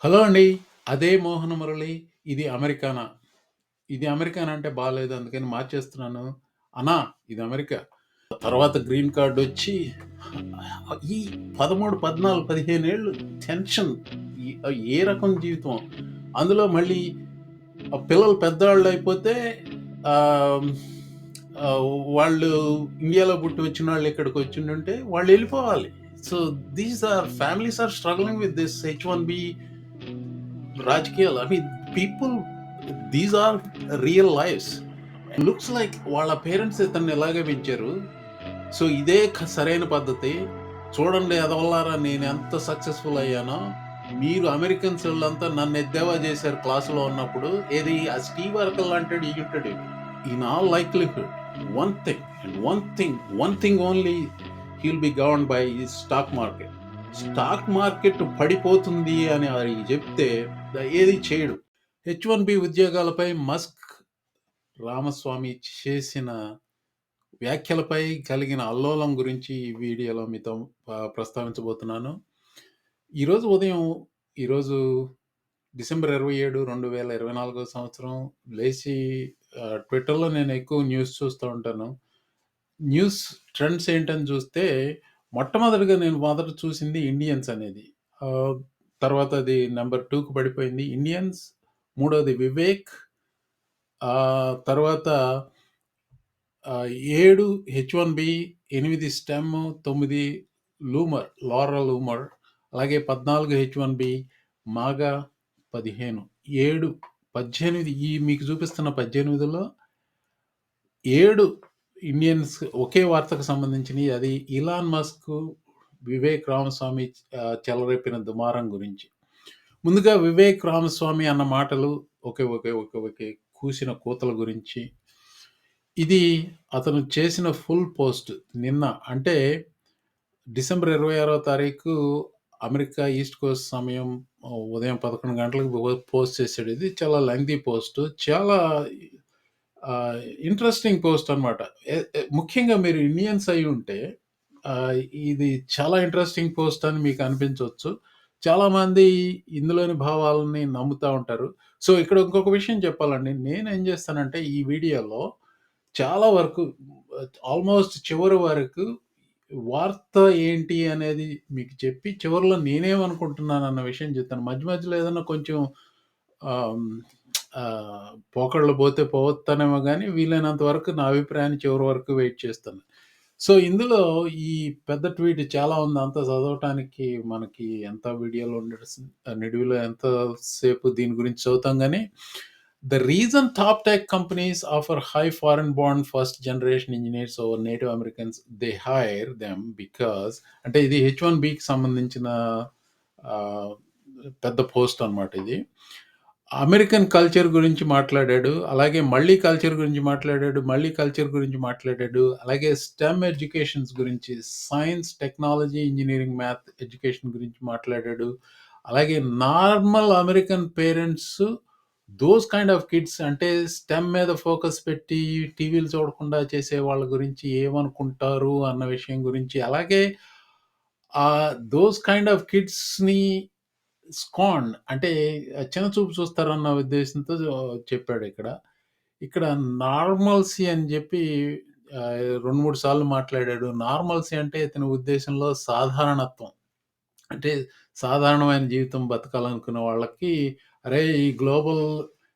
Hello అండి. అదే మోహన మురళి. ఇది అమెరికానా? ఇది అమెరికానా అంటే బాలేదు. అందుకని మార్చేస్తున్నాను. అన్నా ఇది అమెరికా. తర్వాత గ్రీన్ కార్డ్ వచ్చి ఈ 13, 14, 15 ఏళ్ళు టెన్షన్. ఈ ఏ రకం జీవితం. అందులో మళ్ళీ పిల్లలు పెద్దవాళ్ళు అయిపోతే ఆహ్, ఆహ్, వాళ్ళు ఇండియాలో పుట్టి వచ్చిన వాళ్ళు ఇక్కడికి వచ్చిండుంటే వాళ్ళు వెళ్ళిపోవాలి. So these are families are struggling with this H-1B రాజకీయాలు. I mean people these are real lifes. Looks like వాళ్ళ పేరెంట్స్ ఇతన్ని ఇలాగే పెంచారు. సో ఇదే సరైన పద్ధతి. చూడండి ఎదవల్లారా నేను ఎంత సక్సెస్‌ఫుల్ అయ్యానో. మీరు అమెరికన్స్ వోళ్ళంతా నన్ను ఎద్దేవా చేశారు క్లాస్‌లో ఉన్నప్పుడు. ఏది ఆ స్టీవ్ అరకల్ అంటాడు ఈయుంటాడు. In all likelihood one thing only he will be governed by stock market. Stock market పడిపోతుంది అని చెప్తే ఏది చేయడు. H-1B ఉద్యోగాలపై మస్క్ రామస్వామి చేసిన వ్యాఖ్యలపై కలిగిన అల్లోలం గురించి ఈ వీడియోలో మీతో ప్రస్తావించబోతున్నాను. ఈరోజు ఉదయం ఈరోజు డిసెంబర్ 27, 2024 సంవత్సరం లేచి ట్విట్టర్‌లో నేను ఎక్కువ న్యూస్ చూస్తూ ఉంటాను. న్యూస్ ట్రెండ్స్ ఏంటని చూస్తే మొట్టమొదటిగా నేను మొదట చూసింది ఇండియన్స్ అనేది. తర్వాత అది నంబర్ 2కి పడిపోయింది ఇండియన్స్. మూడోది వివేక్. తర్వాత 7 H-1B, 8 స్టెమ్, 9 లారా లూమర్, అలాగే 14 H-1B, మాగా 15, 7, 18 ఈ మీకు చూపిస్తున్న 18లో 7 ఇండియన్స్ ఒకే వార్తకు సంబంధించినయి. అది ఇలాన్ మస్క్, వివేక్ రామస్వామి చెలరేపిన దుమారం గురించి. ముందుగా వివేక్ రామస్వామి అన్న మాటలు ఒకే కూసిన కూతల గురించి. ఇది అతను చేసిన ఫుల్ పోస్ట్ నిన్న అంటే డిసెంబర్ 26వ తారీఖు అమెరికా ఈస్ట్ కోస్ట్ సమయం ఉదయం 11 గంటలకు పోస్ట్ చేశాడు. ఇది చాలా లెంగ్తీ పోస్ట్. చాలా ఇంట్రెస్టింగ్ పోస్ట్ అనమాట. ముఖ్యంగా మీరు ఇండియన్స్ అయి ఉంటే ఇది చాలా ఇంట్రెస్టింగ్ పోస్ట్ అని మీకు అనిపించవచ్చు. చాలామంది ఇందులోని భావాలని నమ్ముతా ఉంటారు. సో ఇక్కడ ఇంకొక విషయం చెప్పాలండి. నేనేం చేస్తానంటే ఈ వీడియోలో చాలా వరకు ఆల్మోస్ట్ చివరి వరకు వార్త ఏంటి అనేది మీకు చెప్పి చివరిలో నేనేమనుకుంటున్నానన్న విషయం చెప్తాను. మధ్య మధ్యలో ఏదన్నా కొంచెం పోకడలు పోతే పోవత్తనేమో గానీ వీలైనంత వరకు నా అభిప్రాయాన్ని చివరి వరకు వెయిట్ చేస్తాను. సో ఇందులో ఈ పెద్ద ట్వీట్ చాలా ఉంది. అంతా చదవటానికి మనకి ఎంత వీడియోలో నిడివిలో ఎంత సేపు దీని గురించి చదువుతాం గానీ, the reason top tech companies offer high foreign born first generation engineers over native Americans, they hire them because అంటే ఇది H-1Bకి సంబంధించిన పెద్ద పోస్ట్ అనమాట ఇది. అమెరికన్ కల్చర్ గురించి మాట్లాడాడు. అలాగే మళ్ళీ కల్చర్ గురించి మాట్లాడాడు. మళ్ళీ కల్చర్ గురించి మాట్లాడాడు. అలాగే స్టెమ్ ఎడ్యుకేషన్స్ గురించి science, technology, engineering, math education గురించి మాట్లాడాడు. అలాగే normal American parents those kind of kids అంటే స్టెమ్ మీద ఫోకస్ పెట్టి టీవీలు చూడకుండా చేసే వాళ్ళ గురించి ఏమనుకుంటారు అన్న విషయం గురించి, అలాగే దోస్ కైండ్ ఆఫ్ కిడ్స్‌ని స్కాన్ అంటే చిన్న చూపు చూస్తారన్న ఉద్దేశంతో చెప్పాడిక్కడ. ఇక్కడ నార్మల్సీ అని చెప్పి 2, 3 సార్లు మాట్లాడాడు. నార్మల్సీ అంటే ఇతని ఉద్దేశంలో సాధారణత్వం. అంటే సాధారణమైన జీవితం బతకాలనుకున్న వాళ్ళకి, అరే! ఈ గ్లోబల్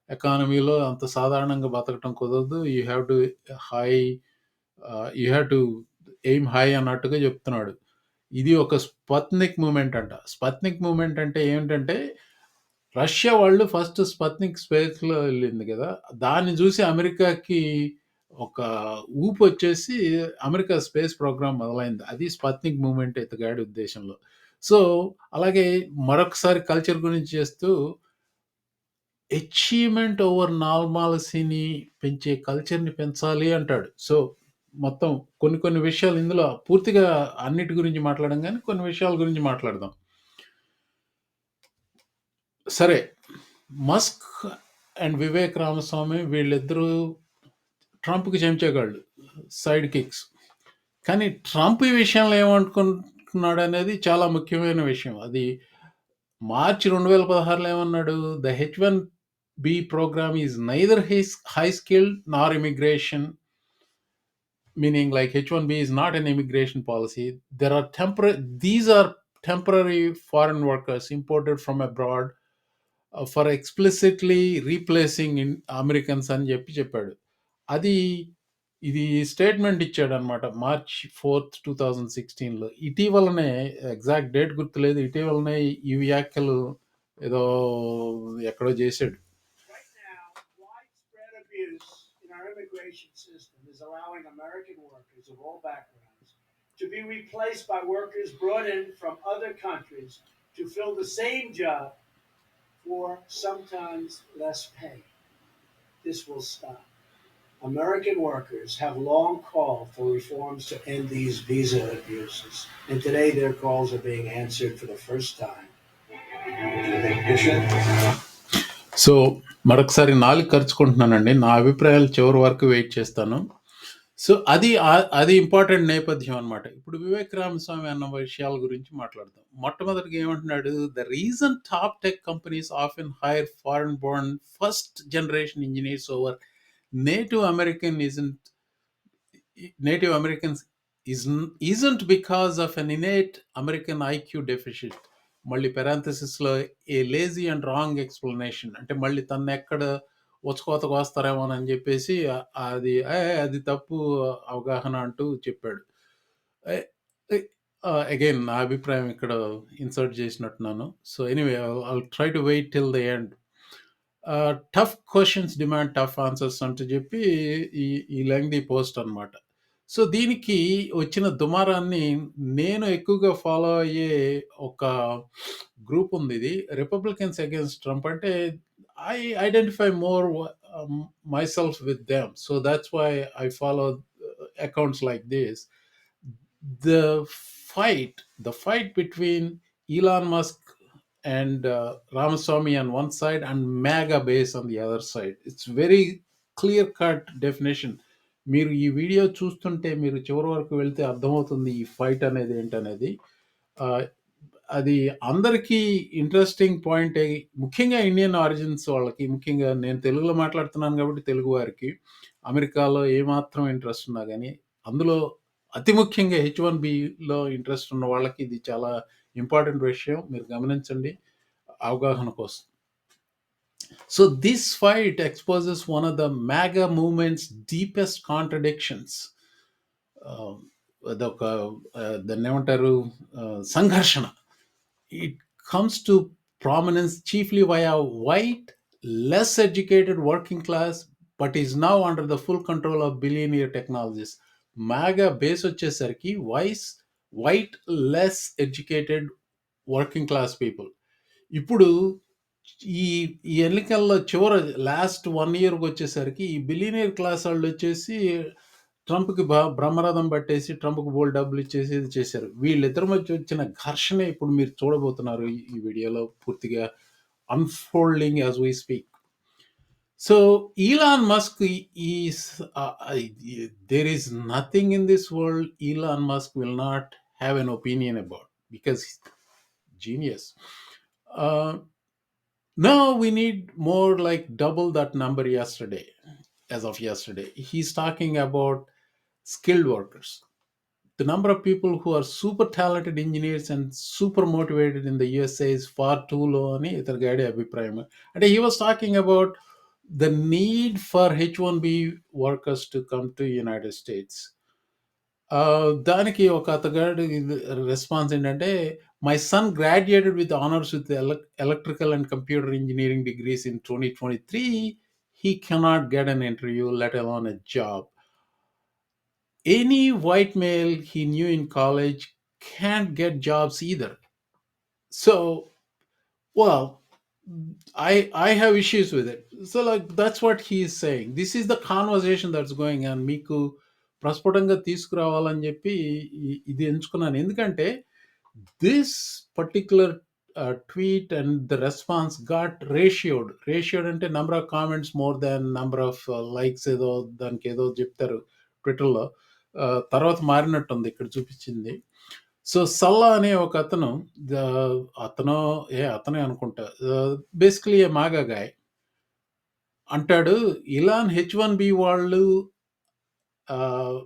ఎకానమీలో అంత సాధారణంగా బతకటం కుదరదు. High you have to aim high అన్నట్టుగా చెప్తున్నాడు. ఇది ఒక స్పత్నిక్ మూవ్‌మెంట్ అంట. స్పత్నిక్ మూవ్‌మెంట్ అంటే ఏమిటంటే, రష్యా వాళ్ళు ఫస్ట్ స్పత్నిక్ స్పేస్‌లో ఎళ్ళింది గదా! దాన్ని జూసి అమెరికాకి ఒక ఊపొచ్చేసి అమెరికా స్పేస్ ప్రోగ్రామ్ మొదలైంది. అది స్పత్నిక్ మూవ్‌మెంట్ ఇతగాడి ఉద్దేశంలో. సో, అలాగే మరొకసారి కల్చర్ గురించి చేస్తూ అచీవ్‌మెంట్ ఓవర్ నార్మాలసీని పెంచే కల్చర్‌ని పెంచాలి అంటాడు. సో, మొత్తం కొన్ని విషయాలు ఇందులో పూర్తిగా అన్నిటి గురించి మాట్లాడం గానీ, కొన్ని విషయాల గురించి మాట్లాడదాం. సరే. మస్క్ అండ్ వివేక్ రామస్వామి వీళ్ళిద్దరూ ట్రంప్‌కి చెంచాగాళ్ళు. Sidekicks. కానీ ట్రంప్ ఈ విషయంలో ఏమనుకుంటున్నాడనేది చాలా ముఖ్యమైన విషయం. అది మార్చి 2016లో ఏమన్నాడు? The H-1B program is neither high skilled nor immigration, meaning like H-1B is not an immigration policy. These are temporary foreign workers imported from abroad for explicitly replacing in Americans అని చెప్పాడు. అది ఇది స్టేట్మెంట్ ఇచ్చాడనమాట March 4th 2016లో. ఇటీవలనే, exact date గుర్తులేదు, ఇటీవలనే ఈ వ్యాఖ్యలు ఏదో ఎక్కడో చేశాడు. Right now, widespread abuse in our immigration system is allowing American workers of all backgrounds to be replaced by workers brought in from other countries to fill the same job for sometimes less pay. This will stop. American workers have long called for reforms to end these visa abuses, and today their calls are being answered for the first time. So మరొకసారి 4 ఖర్చుకుంటున్నానండి. నా అభిప్రాయాలు చివరి వరకు wait చేస్తాను. So అది important నేపథ్యం అనమాట. ఇప్పుడు వివేక్ రామస్వామి అన్న విషయాల గురించి మాట్లాడదాం. మొట్టమొదటిగా ఏమంటున్నాడు? The reason top tech companies often hire foreign born first generation engineers over native Americans isn't because of an innate American IQ deficit. మళ్ళీ parenthesisలో ఏ లేజీ అండ్ రాంగ్ ఎక్స్ప్లెనేషన్, అంటే మళ్ళీ తను ఎక్కడ వచ్చుకోతకు వస్తారేమో అని చెప్పేసి అది తప్పు అవగాహన అంటూ చెప్పాడు. అగైన్ నా అభిప్రాయం ఇక్కడ ఇన్సర్ట్ చేసినట్టున్నాను. So anyway I'll try to wait till the end. Tough questions demand tough answers అంటూ చెప్పి ఈ లెంగ్దీ పోస్ట్ అనమాట. సో దీనికి వచ్చిన దుమారాన్ని నేను ఎక్కువగా ఫాలో అయ్యే ఒక గ్రూప్ ఉంది. ఇది రిపబ్లికన్స్ అగేన్స్ట్ ట్రంప్. అంటే I identify more myself with them, so that's why I follow accounts like this. The fight between Elon Musk and Ramaswamy on one side and MAGA base on the other side, it's very clear cut definition. మీరు ఈ video చూస్తుంటే మీరు చివరి వరకు వెళ్తే అర్థమవుతుంది ఈ fight అనేది ఏంటనేది. అది అందరికీ ఇంట్రెస్టింగ్ పాయింట్. ముఖ్యంగా ఇండియన్ ఆరిజిన్స్ వాళ్ళకి, ముఖ్యంగా నేను తెలుగులో మాట్లాడుతున్నాను కాబట్టి తెలుగు వారికి, అమెరికాలో ఏమాత్రం ఇంట్రెస్ట్ ఉన్నా కానీ అందులో అతి ముఖ్యంగా H-1Bలో ఇంట్రెస్ట్ ఉన్న వాళ్ళకి ఇది చాలా ఇంపార్టెంట్ విషయం. మీరు గమనించండి అవగాహన కోసం. So this fight exposes one of the MAGA movement's deepest contradictions. దాన్ని ఏమంటారు, సంఘర్షణ. It comes to prominence chiefly via white, less educated working class, but is now under the full control of billionaire technologies. MAGA base వచ్చేసరికి white less educated working class people. ఇప్పుడు ఈ ఎన్నికల్లో last 1 ఇయర్కి వచ్చేసరికి ఈ బిలియనియర్ క్లాస్ వాళ్ళు వచ్చేసి ట్రంప్కి బ్రహ్మరథం పట్టేసి ట్రంప్కి బోల్డ్ డబ్బులు ఇచ్చేసి ఇది చేశారు. వీళ్ళిద్దరి మధ్య వచ్చిన ఘర్షణ ఇప్పుడు మీరు చూడబోతున్నారు ఈ వీడియోలో పూర్తిగా unfolding as we speak. So Elon Musk is there is nothing in this world Elon Musk will not have an opinion about, because he's genius. Now we need more like double that number as of yesterday. He's talking about skilled workers. The number of people who are super talented engineers and super motivated in the USA is far too low అని ఇతర గాడి అభిప్రాయం. అంటే he was talking about the need for H-1B workers to come to United States. దానికి ఒక అతగాడి response ఏంటంటే, my son graduated with honours with electrical and computer engineering degrees in 2023. He cannot get an interview, let alone a job. Any white male he knew in college can't get jobs either. So, well, I have issues with it. So like that's what he is saying. This is the conversation that's going on. మీకు ప్రస్ఫుటంగా తీసుకురావాలని చెప్పి ఇది ఎంచుకున్నాను. ఎందుకంటే this particular tweet and the response got ratioed అంటే number of comments more than number of likes, ఏదో దానికి ఏదో చెప్తారు ట్విట్టర్లో. తర్వాత మారినట్టుంది, ఇక్కడ చూపించింది. సో, సల్లా అనే ఒకతను ద అతనో అతనే అనుకుంటా. బేసికల్లీ ఎ మాగా గాయ్. అంటాడు, ఇలాన్ హెచ్-1బీ వాళ్ళు ah,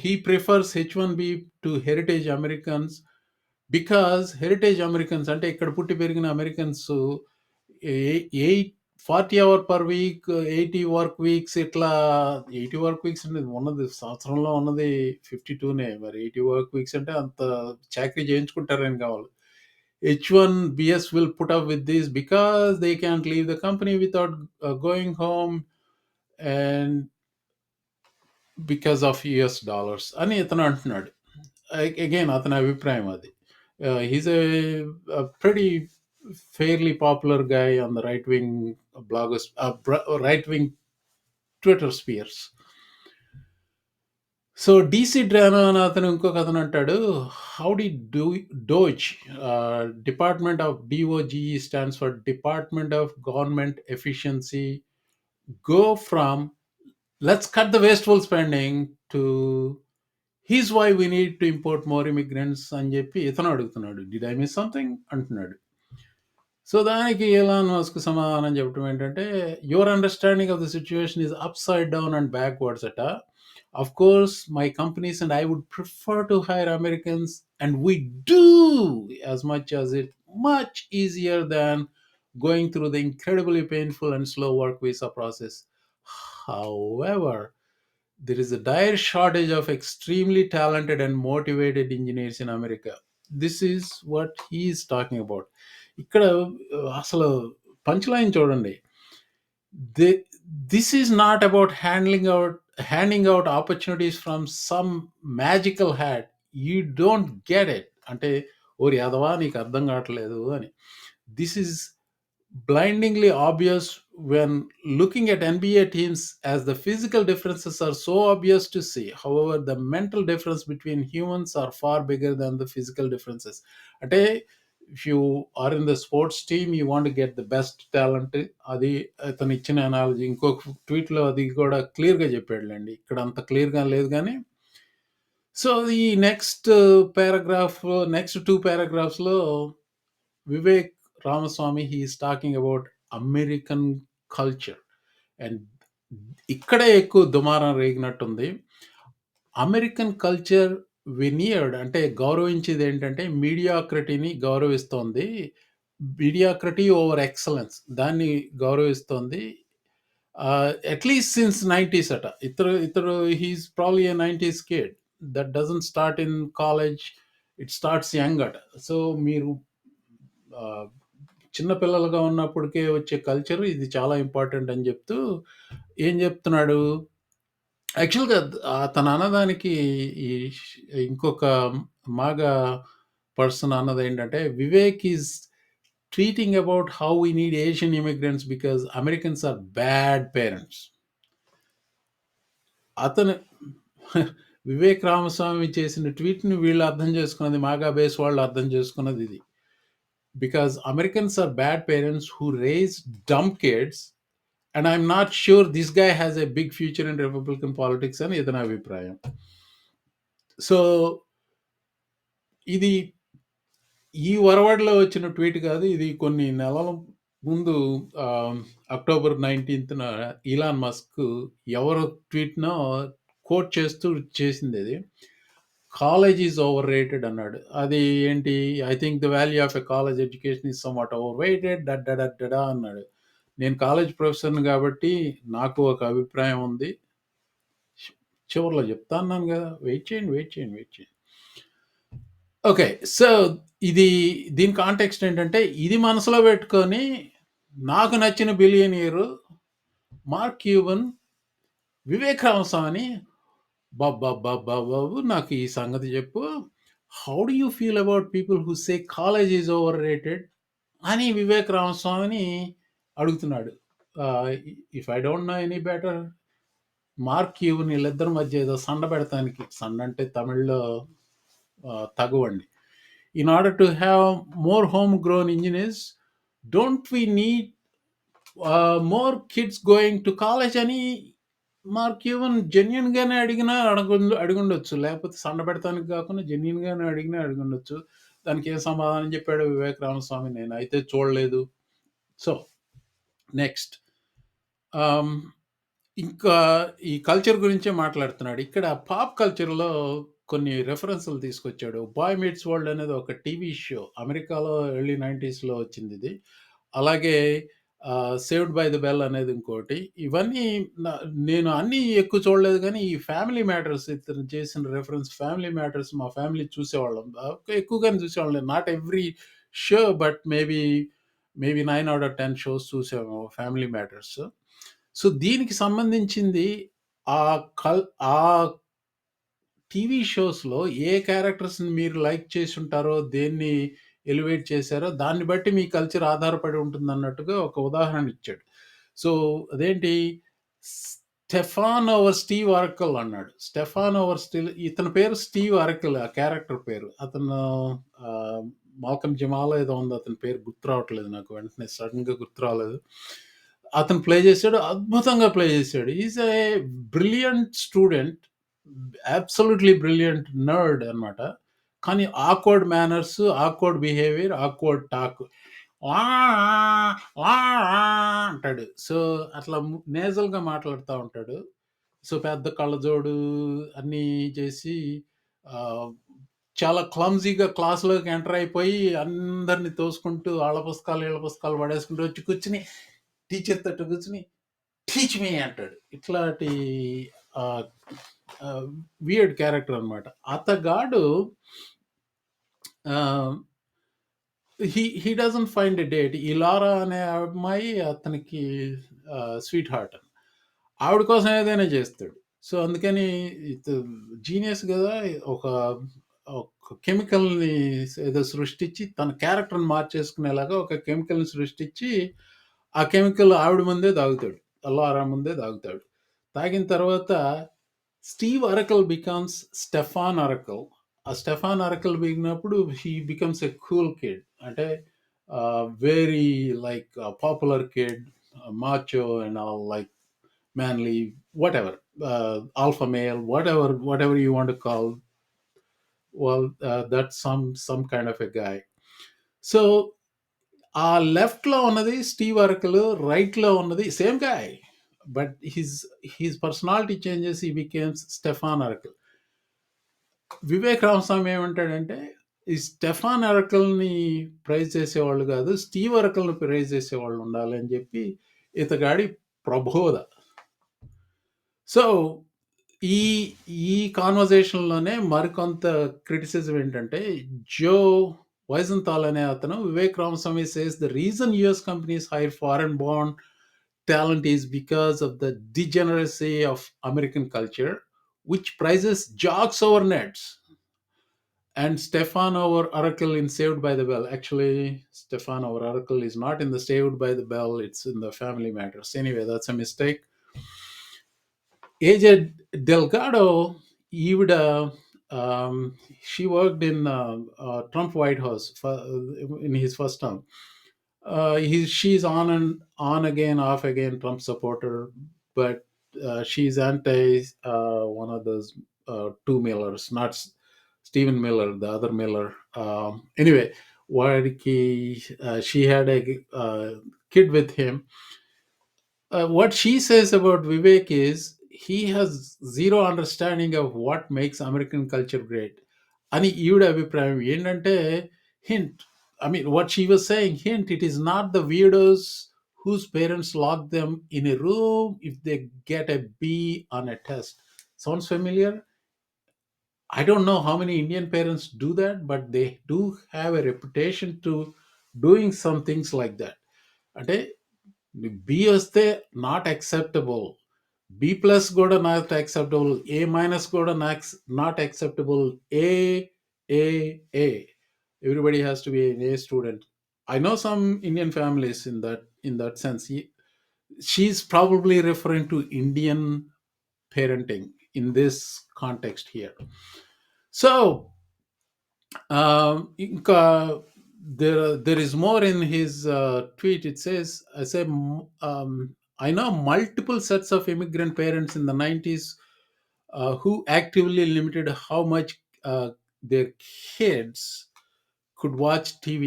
he prefers H one B to heritage Americans because heritage Americans అంటే ఇక్కడ పుట్టి పెరిగిన Americans a 40 hour per week, 80 work weeks ఇట్లా 80 వర్క్ వీక్స్ అనేది ఉన్నది సంవత్సరంలో ఉన్నది 52నే. మరి 80 వర్క్ వీక్స్ అంటే అంత చాకరీ చేయించుకుంటారని కావాలి. H1BS will put up with this because they can't leave the company without going home and because of US dollars అని ఇతను అంటున్నాడు. అగైన్ అతని అభిప్రాయం అది. He's a pretty fairly popular guy on the right wing bloggers, right wing Twitter spheres. So DC Drano అని అతను ఇంకొక అతను అంటాడు, how D DOGE department of D O G stands for department of government efficiency go from let's cut the wasteful spending to here's why we need to import more immigrants అని చెప్పి ఇతను అడుగుతున్నాడు. Did I miss something అంటున్నాడు. So దానికి Elon Musk సమాధానం చెప్పడం ఏంటంటే, your understanding of the situation is upside down and backwards అట. Of course, my companies and I would prefer to hire Americans, and we do as much as it much easier than going through the incredibly painful and slow work visa process. However, there is a dire shortage of extremely talented and motivated engineers in America. This is what he is talking about. ఇక్కడ అసలు punch line చూడండి. This is not about handing out opportunities from some magical hat. You don't get it. అంటే ఓరి యాదవా నీకు అర్థం కావట్లేదు అని. This is blindingly obvious when looking at NBA teams, as the physical differences are so obvious to see. However, the mental difference between humans are far bigger than the physical differences. అంటే if you are in the sports team, you want to get the best talent. అది అతను ఇచ్చిన analogy. ఇంకొక ట్వీట్లో అది కూడా క్లియర్గా చెప్పాడులేండి. ఇక్కడ అంత క్లియర్గా లేదు కానీ. సో ఈ నెక్స్ట్ నెక్స్ట్ 2 పారాగ్రాఫ్స్లో Vivek Ramaswamy he is talking about American culture, and ఇక్కడే ఎక్కువ దుమారం రేగినట్టుంది. అమెరికన్ కల్చర్ వినియర్డ్ అంటే గౌరవించేది ఏంటంటే మీడియాక్రటీని గౌరవిస్తోంది. మీడియాక్రటీ ఓవర్ ఎక్సలెన్స్ దాన్ని గౌరవిస్తోంది. అట్లీస్ట్ సిన్స్ 90s అట. ఇతరు he's probably a 90s kid that doesn't start in college, it starts young అట. సో మీరు చిన్న పిల్లలుగా ఉన్నప్పటికే వచ్చే కల్చర్ ఇది చాలా ఇంపార్టెంట్ అని చెప్తూ ఏం చెప్తున్నాడు, యాక్చువల్గా తను అన్నదానికి ఈ ఇంకొక మాగా పర్సన్ అన్నది ఏంటంటే, Vivek is tweeting about how we need Asian immigrants because Americans are bad parents. అతను వివేక్ రామస్వామి చేసిన ట్వీట్ని వీళ్ళు అర్థం చేసుకున్నది, మాగా బేస్ వాళ్ళు అర్థం చేసుకున్నది ఇది. Because Americans are bad parents who raise dumb kids, and I'm not sure this guy has a big future in Republican politics అని ఇతని అభిప్రాయం. సో ఇది ఈ వరవడిలో వచ్చిన ట్వీట్ కాదు, ఇది కొన్ని నెలల ముందు అక్టోబర్ 19th ఇలాన్ మస్క్ ఎవరు ట్వీట్నో కోట్ చేస్తూ చేసింది అది. కాలేజ్ ఈజ్ ఓవర్ రేటెడ్ అన్నాడు. అది ఏంటి, I think the value of a college education is somewhat overweighted డడా అన్నాడు. నేను కాలేజ్ ప్రొఫెసర్ని కాబట్టి నాకు ఒక అభిప్రాయం ఉంది, చివరిలో చెప్తా అన్నాను కదా, వెయిట్ చేయండి. ఓకే, సో దీని కాంటెక్స్ట్ ఏంటంటే, ఇది మనసులో పెట్టుకొని నాకు నచ్చిన billionaire Mark Cuban, Vivek Ramaswamy, బాబు నాకు ఈ సంగతి చెప్పు, how do you feel about people who say college is overrated అని వివేక్ రామస్వామిని అడుగుతున్నాడు. If I don't know any better, Mark Cuban వీళ్ళిద్దరి మధ్య ఏదో సండ పెడతానికి, సండ అంటే తమిళ్లో తగువండి. In order to have more homegrown engineers, don't we need more kids going to college అని మార్క్ ఈవెన్ జెన్యూన్‌గానే అడిగినా అడిగుండొచ్చు. లేకపోతే సన్న పెడతానికి గాకుండా జెన్యూన్‌గానే అడిగినా అడిగుండొచ్చు. దానికేం సమాధానం జెప్పాడు వివేక్ రామస్వామి, నేనైతే చూడలేదు. సో, నెక్స్ట్ ఆహ్, ఇంకా ఈ కల్చర్ గురించే మాట్లాడుతున్నాడు. ఇక్కడ పాప్ కల్చర్‌లో కొన్ని రిఫరెన్స్‌లు తీసుకొచ్చాడు. 'బాయ్ మీట్స్ వరల్డ్' అనేది ఒక టీవీ షో. అమెరికాలో ఎర్లీ 90స్‌లో వచ్చిందిది. అలాగే 'సేవ్డ్ బై ద బెల్' అనేది ఇంకోటి. ఇవన్నీ న నేను అన్నీ ఎక్కువ చూడలేదు గానీ, ఈ 'ఫ్యామిలీ మ్యాటర్స్' ఇతను చేసిన రిఫరెన్స్ 'ఫ్యామిలీ మ్యాటర్స్' మా ఫ్యామిలీ చూసేవాళ్ళం. ఎక్కువగానే చూసేవాళ్ళం. Not every show but maybe 9 out of 10 shows చూసాము 'ఫ్యామిలీ మ్యాటర్స్.' సో, దీనికి సంబంధించింది ఆ కల్ ఆ టీవీ షోస్‌లో ఏ క్యారెక్టర్స్‌ని మీరు లైక్ చేసుంటారో, దేన్ని ఎలివేట్ చేశారో, దాన్ని బట్టి మీ కల్చర్ ఆధారపడి ఉంటుందన్నట్టుగా ఒక ఉదాహరణ ఇచ్చాడు. సో, అదేంటి 'స్టెఫాన్ ఓవర్ స్టీవ్ అరకల్' అన్నాడు. 'స్టెఫాన్ ఓవర్ స్టీవ్' ఇతని పేరు స్టీవ్ అరకల్ ఆ క్యారెక్టర్ పేరు. అతను ఆహ్, 'మాల్కమ్ జమాలో' ఏదో ఉంది అతని పేరు గుర్తు రావట్లేదు నాకు వెంటనే సడెన్‌గా గుర్తు రాలేదు. అతను ప్లే చేసాడు. అద్భుతంగా ప్లే చేసాడు. He is a brilliant student. Absolutely brilliant nerd అన్నమాట. కానీ awkward manners, awkward behaviour, awkward talk. అంటాడు. సో, అట్లా నేజల్‌గా మాట్లాడుతా ఉంటాడు. సో, పెద్ద కళ్ళజోడు అన్నీ చేసి ఆహ్, చాలా క్లమ్జీగా క్లాస్‌లోకి ఎంటర్ అయిపోయి అందరిని తోసుకుంటూ ఆళ్ళ పుస్తకాలు, ఈళ్ళ పుస్తకాలు పడేసుకుంటూ వచ్చి కూర్చొని టీచర్ తోటి కూర్చొని టీచ్ మీ అంటాడు. ఇట్లాంటి ఆహ్, ఆహ్, వియర్డ్ క్యారెక్టర్ అన్నమాట. అతగాడు ఆహ్, హి డజంట్ ఫైండ్ ఎ డేట్. ఈ లారా అనే అమ్మాయి అతనికి స్వీట్ హార్ట్. ఆవిడ కోసం ఏదైనా చేస్తాడు. సో, అందుకని ఇత జీనియస్ గదా! ఒక ఒక కెమికల్‌ని ఏదో సృష్టించి తన క్యారెక్టర్‌ని మార్చేసుకునేలాగా ఒక కెమికల్‌ని సృష్టించి, ఆ కెమికల్ ఆవిడ ముందే తాగుతాడు. లారా ముందే తాగుతాడు. తాగిన తర్వాత Steve Urkel becomes Stefan Urkel. ఆ స్టెఫాన్ అరకల్ బిగినప్పుడు he becomes a cool kid. అంటే very like popular kid, macho and all like manly, whatever, alpha male, whatever you want to call. Well, that's some kind of a guy. So ఆ left లో ఉన్నది Steve oracle, right లో ఉన్నది same guy, but his personality changes, ఈ becomes Stefan oracle. Vivek Ramaswamy ఏమంటాడంటే, ఈ Stefan అరకల్ని praise చేసేవాళ్ళు కాదు, స్టీవ్ అరకల్ని ప్రైజ్ చేసేవాళ్ళు ఉండాలి అని చెప్పి ఇతగాడి ప్రబోధ. సో ఈ ఈ కాన్వర్జేషన్‌లోనే మరికొంత క్రిటిసిజం ఏంటంటే, జో వైజంతాల్ అనే అతను Vivek Ramaswamy says the reason US companies hire foreign born talent is because of the degeneracy of American culture which prizes jocks over nerds and Stefan over Oracle in Saved by the Bell. Actually, Stefan over Oracle is not in the Saved by the Bell, it's in the Family Matters. Anyway, that's a mistake. AJ Delgado, ఈవిడ she worked in Trump White House in his first term. She's on again, off again Trump supporter, but she's anti one of those two Millers, not Stephen Miller, the other Miller. Anyway, she had a kid with him. What she says about Vivek is he has zero understanding of what makes American culture great. అని ఈవిడ అభిప్రాయం ఏంటంటే, hint, I mean, what she was saying, hint, it is not the weirdos whose parents lock them in a room if they get a B on a test. Sounds familiar? I don't know how many Indian parents do that, but they do have a reputation to doing some things like that. అంటే B వస్తే not acceptable, B plus కూడా not acceptable, A minus కూడా not acceptable, A A A everybody has to be A student. I know some Indian families in that sense. She's probably referring to Indian parenting in this context here. So ఇంకా there is more in his tweet. It says, I say, I know multiple sets of immigrant parents in the 90s who actively limited how much their kids could watch TV.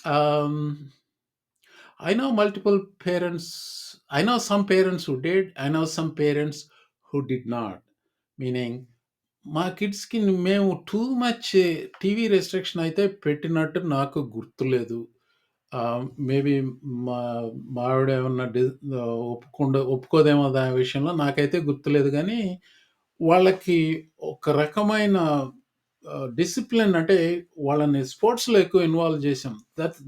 Um, I know multiple parents, I know some parents who did, I know some parents who did not. Meaning, మా కిడ్స్‌కి మేము too much TV restriction అయితే పెట్టినట్టు నాకు గుర్తులేదు. Maybe మా మా ఆవిడ ఏమన్నా ఒప్పుకోదేమో దాని విషయంలో నాకైతే గుర్తులేదు గానీ, వాళ్ళకి ఒక రకమైన డిసిప్లిన్ అంటే వాళ్ళని స్పోర్ట్స్‌లో ఎక్కువ ఇన్వాల్వ్ చేసాం.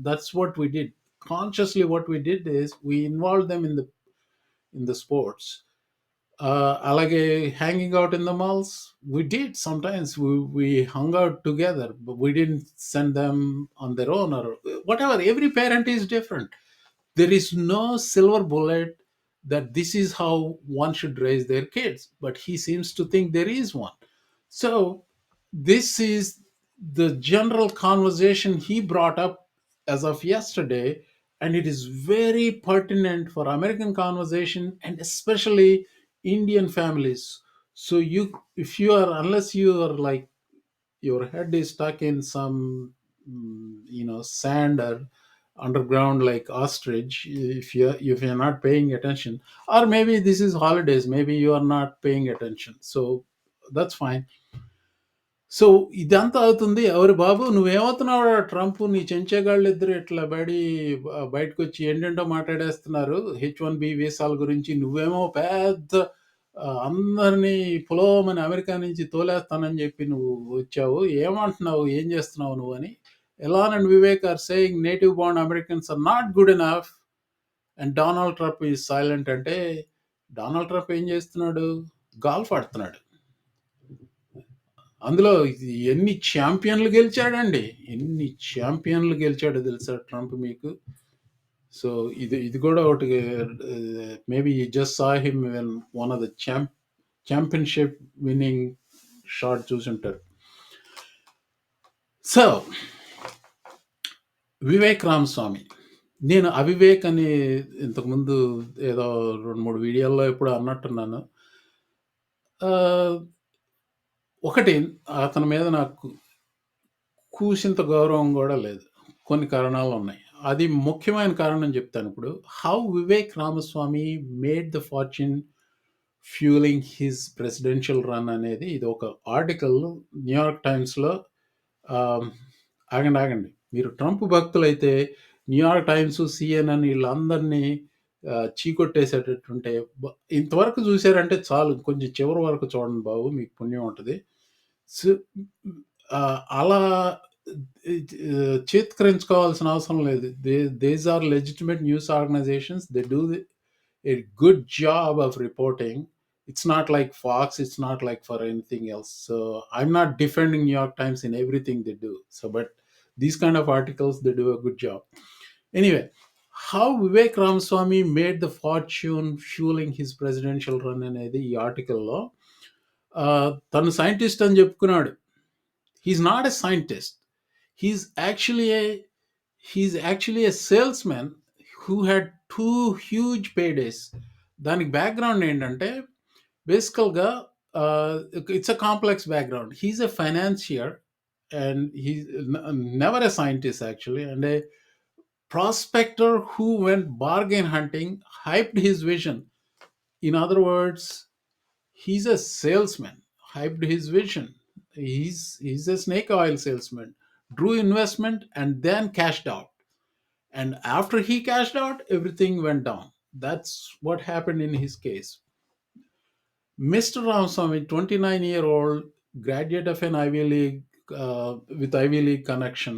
That's what we did. Consciously what we did is we involved them in the sports. అలాగే hanging out in the malls, we did sometimes. We hung out together, but we didn't send them on their own or whatever. Every parent is different. There is no silver bullet that this is how one should raise their kids, but he seems to think there is one. So this is the general conversation he brought up as of yesterday, and it is very pertinent for American conversation and especially Indian families. So if you are, unless you are like your head is stuck in some sand or underground like ostrich, if you're not paying attention, or maybe this is holidays, maybe you are not paying attention, so that's fine. So ఇదంతా అవుతుంది. ఎవరు బాబు నువ్వేమవుతున్నావురా Trump, నీ చెంచాగాళ్ళిద్దరు ఇట్లా బయటకొచ్చి ఏంటేంటో మాట్లాడేస్తున్నారు. H1B వీసాల గురించి. నువ్వేమో పెద్ద అందరిని పొలోమని అమెరికా నుంచి తోలేస్తానని చెప్పి నువ్వు వచ్చావు. ఏమంటున్నావు? ఏం చేస్తున్నావు నువ్వని. Elon and Vivek are saying native born Americans are not good enough and Donald Trump is silent అంటే, డొనాల్డ్ ట్రంప్ ఏం చేస్తున్నాడు? గాల్ఫ్ ఆడుతున్నాడు. అందులో ఎన్ని ఛాంపియన్లు గెలిచాడండి, ఎన్ని ఛాంపియన్లు గెలిచాడో తెలుసా ట్రంప్ మీకు. సో ఇది కూడా ఒకటి. Maybe you just saw him when one of the championship winnowing shot చూసుంటారు. సో వివేక్ రామస్వామి, నేను అవివేక్ అని ఇంతకుముందు ఏదో 2-3 వీడియోల్లో ఎప్పుడు అన్నట్టున్నాను. ఒకటి, అతని మీద నాకు కూసింత గౌరవం కూడా లేదు. కొన్ని కారణాలు ఉన్నాయి. అది ముఖ్యమైన కారణం చెప్తాను ఇప్పుడు. How Vivek Ramaswamy made the fortune fuelling his presidential run అనేది, ఇది ఒక ఆర్టికల్ న్యూయార్క్ టైమ్స్లో. ఆగండి, మీరు ట్రంప్ భక్తులైతే న్యూయార్క్ టైమ్స్, సిఎన్ఎన్ వీళ్ళందరినీ చీకొట్టేసేటట్టుంటే ఇంతవరకు చూసారంటే చాలు, కొంచెం చివరి వరకు చూడండి బాబు, మీకు పుణ్యం ఉంటుంది. సో అలా చేత్కరించుకోవాల్సిన అవసరం లేదు. These are legitimate news organizations. They do a good job of reporting. It's not like Fox, it's not like for anything else. So I'm not defending New York Times in everything they do. So, but these kind of articles, they do a good job. Anyway, how Vivek Ramaswamy made the fortune fueling his presidential run అనేది ఈ ఆర్టికల్లో. తను scientist అని చెప్పుకున్నాడు. He's not a scientist. He's actually a salesman who had 2 huge paydays. దానికి background ఏంటంటే, బేసికల్గా it's a complex background. He's a financier and he's never a scientist actually, and a prospector who went bargain hunting, hyped his vision. In other words, he's a salesman, hyped his vision. He's a snake oil salesman, drew investment and then cashed out. And after he cashed out, everything went down. That's what happened in his case. Mr. Ramaswamy, 29-year-old graduate of an Ivy League with Ivy League connection,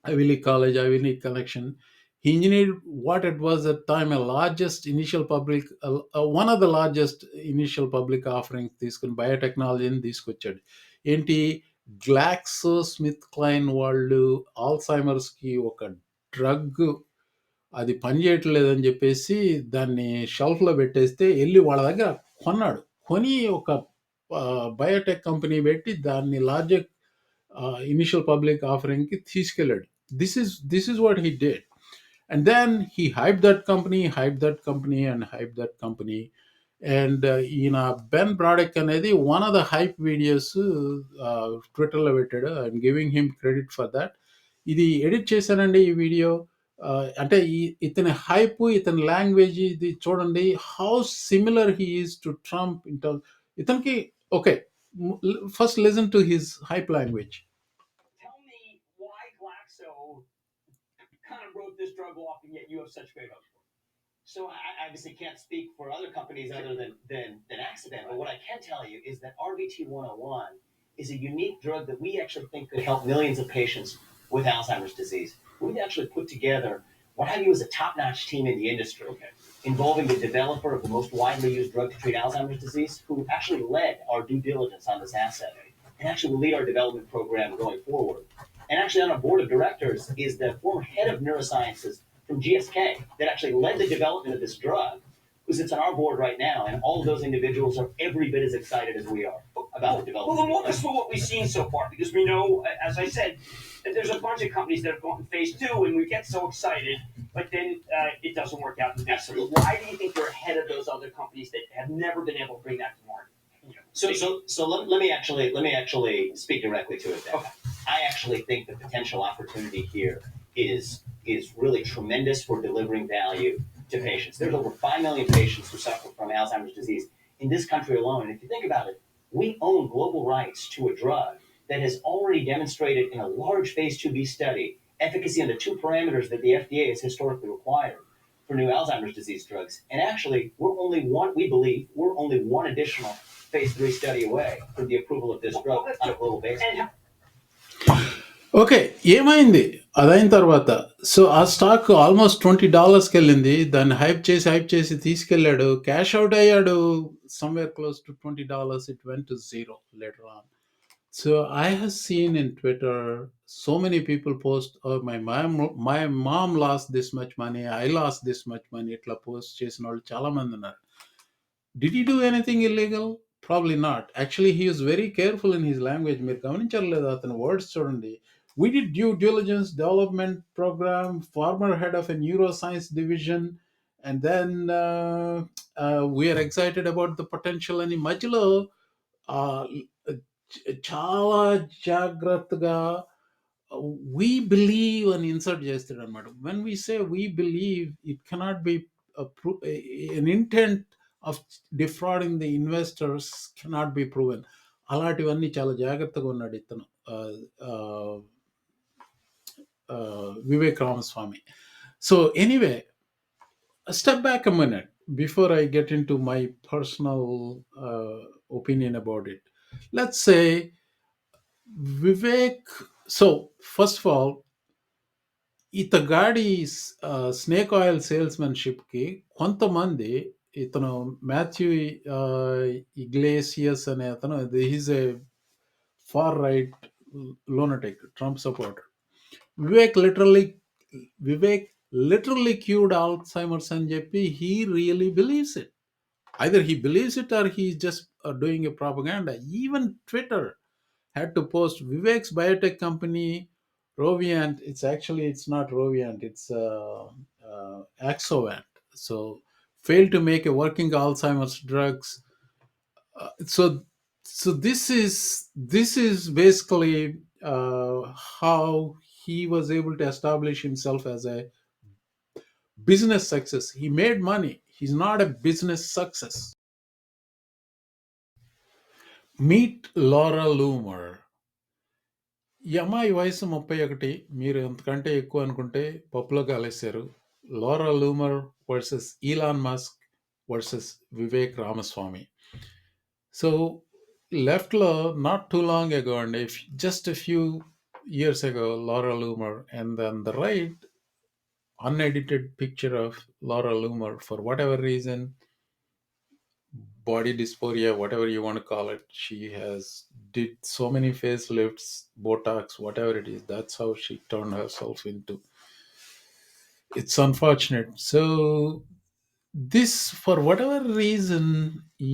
Ivy League college, Ivy League connection. He engineered what it was at the time one of the largest initial public offerings తీసుకుని బయోటెక్నాలజీని తీసుకొచ్చాడు. ఏంటి, Glaxo Smith Klein వాళ్ళు ఆల్జైమర్స్కి ఒక drug అది పనిచేయట్లేదని చెప్పేసి దాన్ని షెల్ఫ్లో పెట్టేస్తే వెళ్ళి వాళ్ళ దగ్గర కొన్నాడు. కొని ఒక బయోటెక్ కంపెనీ పెట్టి దాన్ని లార్జెస్ట్ ఇనిషియల్ పబ్లిక్ ఆఫరింగ్కి తీసుకెళ్ళాడు. This is what he did. And then he hyped that company, and hyped that company. And ఈయన బెన్ బ్రాడెక్ అనేది one of the hype videos ట్విట్టర్లో పెట్టాడు. I'm giving him credit for that. ఇది edit చేశానండి ఈ video. అంటే ఇతని హైప్, ఇతని లాంగ్వేజ్ ఇది చూడండి, how similar he is to Trump in term. ఇతనికి okay, first listen to his hype language. Tell me why Glaxo kind of wrote this drug off, and yet you have such great hopes for it. So I obviously can't speak for other companies other than Accident, but what I can tell you is that RVT-101 is a unique drug that we actually think could help millions of patients with Alzheimer's disease. We've actually put together what I view as a top-notch team in the industry, involving the developer of the most widely used drug to treat Alzheimer's disease, who actually led our due diligence on this asset, and actually will lead our development program going forward. And actually on our board of directors is the former head of neurosciences from GSK that actually led the development of this drug, who sits on our board right now, and all of those individuals are every bit as excited as we are about the development. Well, then walk us through what we've seen so far, because we know, as I said, that there's a bunch of companies that have gone to phase 2, and we get so excited, but then it doesn't work out in phase 3. Why do you think you're ahead of those other companies that have never been able to bring that to market? So let me actually speak directly to it then. Okay. I actually think the potential opportunity here is really tremendous for delivering value to patients. There's over 5 million patients who suffer from Alzheimer's disease in this country alone. And if you think about it, we own global rights to a drug that has already demonstrated in a large phase 2B study efficacy on the 2 parameters that the FDA has historically required for new Alzheimer's disease drugs. And actually, we believe we're only one additional phase 3 study away from the approval of this drug on a global basis. Okay, ఏమైంది అదైన తర్వాత? So ఆ stock almost $20కి వెళ్ళింది. దాన్ని hype చేసి తీసుకెళ్ళాడు. Cash out అయ్యాడు somewhere close to $20. It went to zero later on. So I have seen in Twitter so many people post, my mom last this much money, I last this much money, ఇట్లా post చేసిన వాళ్ళు చాలా మంది ఉన్నారు. Did he do anything illegal? Probably not. Actually, he was very careful in his language. మీరు గమనించారు లేదా అతని వర్డ్స్ చూడండి. We did due diligence development program, former head of a neuroscience division, and then we are excited about the potential. అని మధ్యలో చాలా జాగ్రత్తగా we believe అని ఇన్సర్ట్ చేస్తాడు అనమాట. When we say we believe, it cannot be an intent of defrauding the investors cannot be proven. అలాంటివన్నీ చాలా జాగ్రత్తగా ఉన్నాడు ఇతను Vivek Ramaswamy. So anyway, step back a minute before I get into my personal opinion about it. Let's say Vivek, so first of all, ఇతగాడి snake oil సేల్స్మెన్షిప్కి కొంతమంది, ఇతను Matthew Yglesias అనే అతను, is a far right lunatic, Trump supporter. Vivek literally cured Alzheimer's అని చెప్పి he really believes it. Either he believes it or he's just doing a propaganda. Even Twitter had to post Vivek's biotech company Roviant. It's not Roviant, it's Axovant. So failed to make a working Alzheimer's drugs. So this is basically how he was able to establish himself as a business success. He made money. He's not a business success. Meet Laura Loomer. ఈ అమ్మాయి వయసు 31. మీరు ఎంతకంటే ఎక్కువ అనుకుంటే పప్పులో కాలేశారు. Laura Loomer versus Elon Musk versus Vivek Ramaswamy. So లెఫ్ట్లో నాట్ టూ లాంగ్ అగో అండి, just a few years ago, Laura Loomer, and on the right, unedited picture of Laura Loomer. For whatever reason, body dysphoria, whatever you want to call it, she has did so many facelifts, Botox, whatever it is. That's how she turned herself into. It's unfortunate. So this, for whatever reason,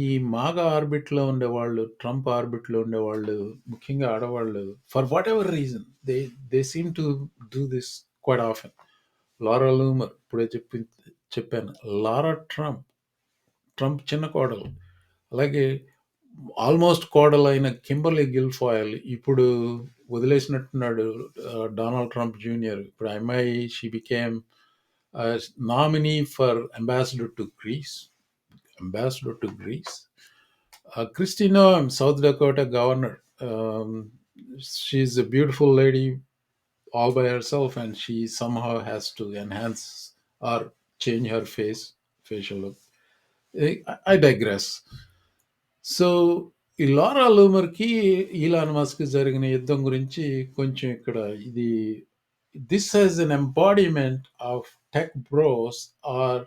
ఈ మాగా ఆర్బిట్లో ఉండేవాళ్ళు, Trump ఆర్బిట్లో ఉండేవాళ్ళు, ముఖ్యంగా ఆడవాళ్ళు, for whatever reason, they seem to do this quite often. Laura lumbar ఇప్పుడే చెప్పాను. లారా Trump, Trump చిన్న కోడలు. అలాగే ఆల్మోస్ట్ కోడలైన కింబర్లీ గిల్ఫాయిల్ ఇప్పుడు వదిలేసినట్టున్నాడు డొనాల్డ్ ట్రంప్ జూనియర్. ఇప్పుడు ఆ అమ్మాయి she became nominee for ambassador to Greece. Ambassador to Greece. Christina, South Dakota governor. She's a beautiful lady all by herself, and she somehow has to enhance or change her facial look. I digress. So ఈ లారా లూమర్కి Elon Musk జరిగిన యుద్ధం గురించి కొంచెం ఇక్కడ ఇది this has an embodiment of tech bros are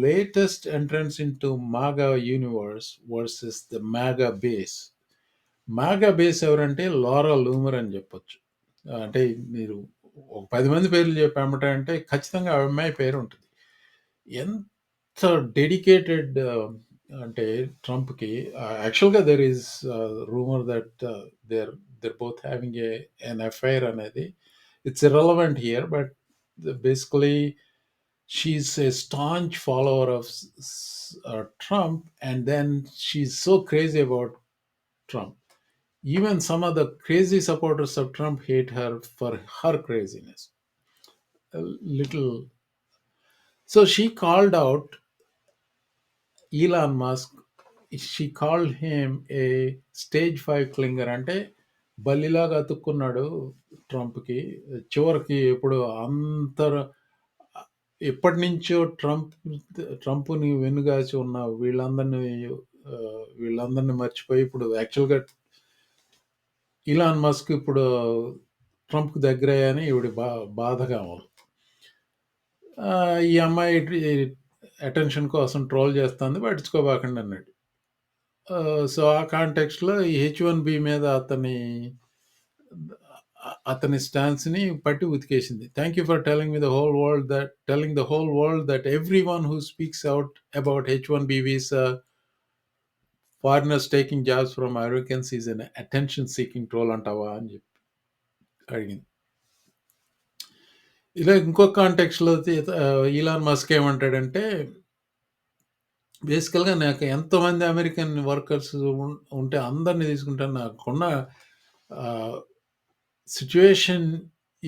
latest entrance into MAGA universe versus the MAGA base. MAGA base ఎవరంటే లారా lumbar అని చెప్పొచ్చు. అంటే మీరు ఒక 10 మంది పేర్లు చెప్పామట అంటే ఖచ్చితంగా ఆ అమ్మాయి పేరు ఉంటుంది. ఎంత డెడికేటెడ్ అంటే ట్రంప్కి యాక్చువల్గా there is rumour that they're both having an affair అనేది it's irrelevant here, but basically she's a staunch follower of Trump, and then she's so crazy about Trump. Even some of the crazy supporters of Trump hate her for her craziness. A little. So she called out Elon Musk. She called him a stage 5 clinger. అంటే బల్లిలాగా అతుక్కున్నాడు ట్రంప్కి. చివరికి ఇప్పుడు ఎప్పటి నుంచో ట్రంప్ని వెనుగాచి ఉన్న వీళ్ళందరినీ మర్చిపోయి ఇప్పుడు యాక్చువల్గా ఇలాన్ మస్క్ ఇప్పుడు ట్రంప్కి దగ్గరయ్యని ఈవిడ బాధగా ఉంది. ఈ అమ్మాయి అటెన్షన్ కోసం ట్రోల్ చేస్తుంది, పట్టించుకోబాకండి అన్నాడు. సో ఆ కాంటెక్స్ట్లో ఈ H1B మీద అతని స్టాన్స్ని పట్టి ఉతికేసింది. Thank you for telling the whole world that everyone who speaks out about H1B visa foreigners taking jobs from Americans is an attention seeking troll అంటావా అని చెప్పి అడిగింది. ఇలా ఇంకొక కాంటెక్స్లో ఈలాన్ మస్క్ ఏమంటాడంటే బేసికల్గా నాకు ఎంతమంది అమెరికన్ వర్కర్స్ ఉంటే అందరినీ తీసుకుంటాను, నాకున్న situation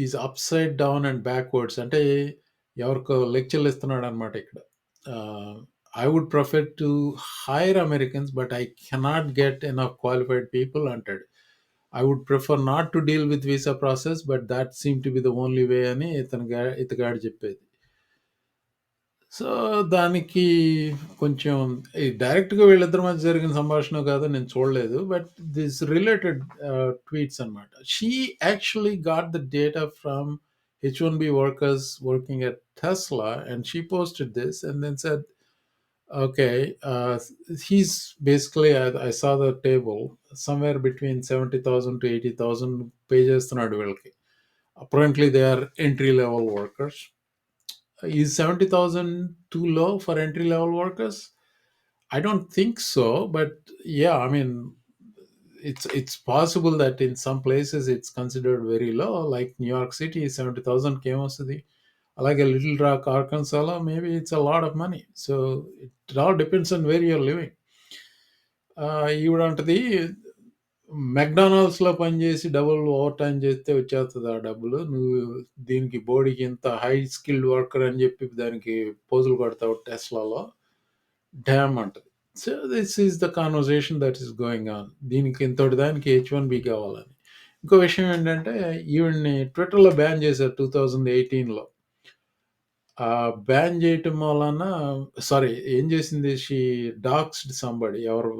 is upside down and backwards. అంటే ఎవరికో లెక్చర్లు ఇస్తున్నాడు అనమాట ఇక్కడ. I would prefer to hire Americans but I cannot get enough qualified people అంటాడు. I would prefer not to deal with visa process but that seem to be the only way అని ఇతగాడు చెప్పేది. సో దానికి కొంచెం డైరెక్ట్గా వీళ్ళిద్దరి మధ్య జరిగిన సంభాషణ కాదు, నేను చూడలేదు, బట్ దిస్ రిలేటెడ్ ట్వీట్స్ అనమాట. She actually got the data from H1B workers working at Tesla, and she posted this and then said, okay, he's basically, I saw the table, somewhere between 70,000 to 80,000 pages. Apparently they are entry-level workers. Is 70,000 too low for entry-level workers? I don't think so, but yeah, I mean, it's possible that in some places it's considered very low, like New York City, 70,000 came also the like a Little Rock, Arkansas, maybe it's a lot of money. So it all depends on where you're living. ఈవిడంటది మెక్డానల్డ్స్లో పనిచేసి double over time చేస్తే వచ్చేస్తుంది ఆ డబ్బులు, నువ్వు దీనికి బోడీకి ఇంత high skilled worker అని చెప్పి దానికి పోజులు కొడతావు టెస్లాలో, డ్యామ్ అంటది. So this is the conversation that is going on. దీనికి ఇంతటి దానికి H1B కావాలని. ఇంకో విషయం ఏంటంటే ఈవిడ్ని ట్విట్టర్లో బ్యాన్ చేశారు 2018లో. బ్యాన్ చేయటం వలన ఏం చేసింది, షీ డాక్స్డ్ సంబడి, ఎవరు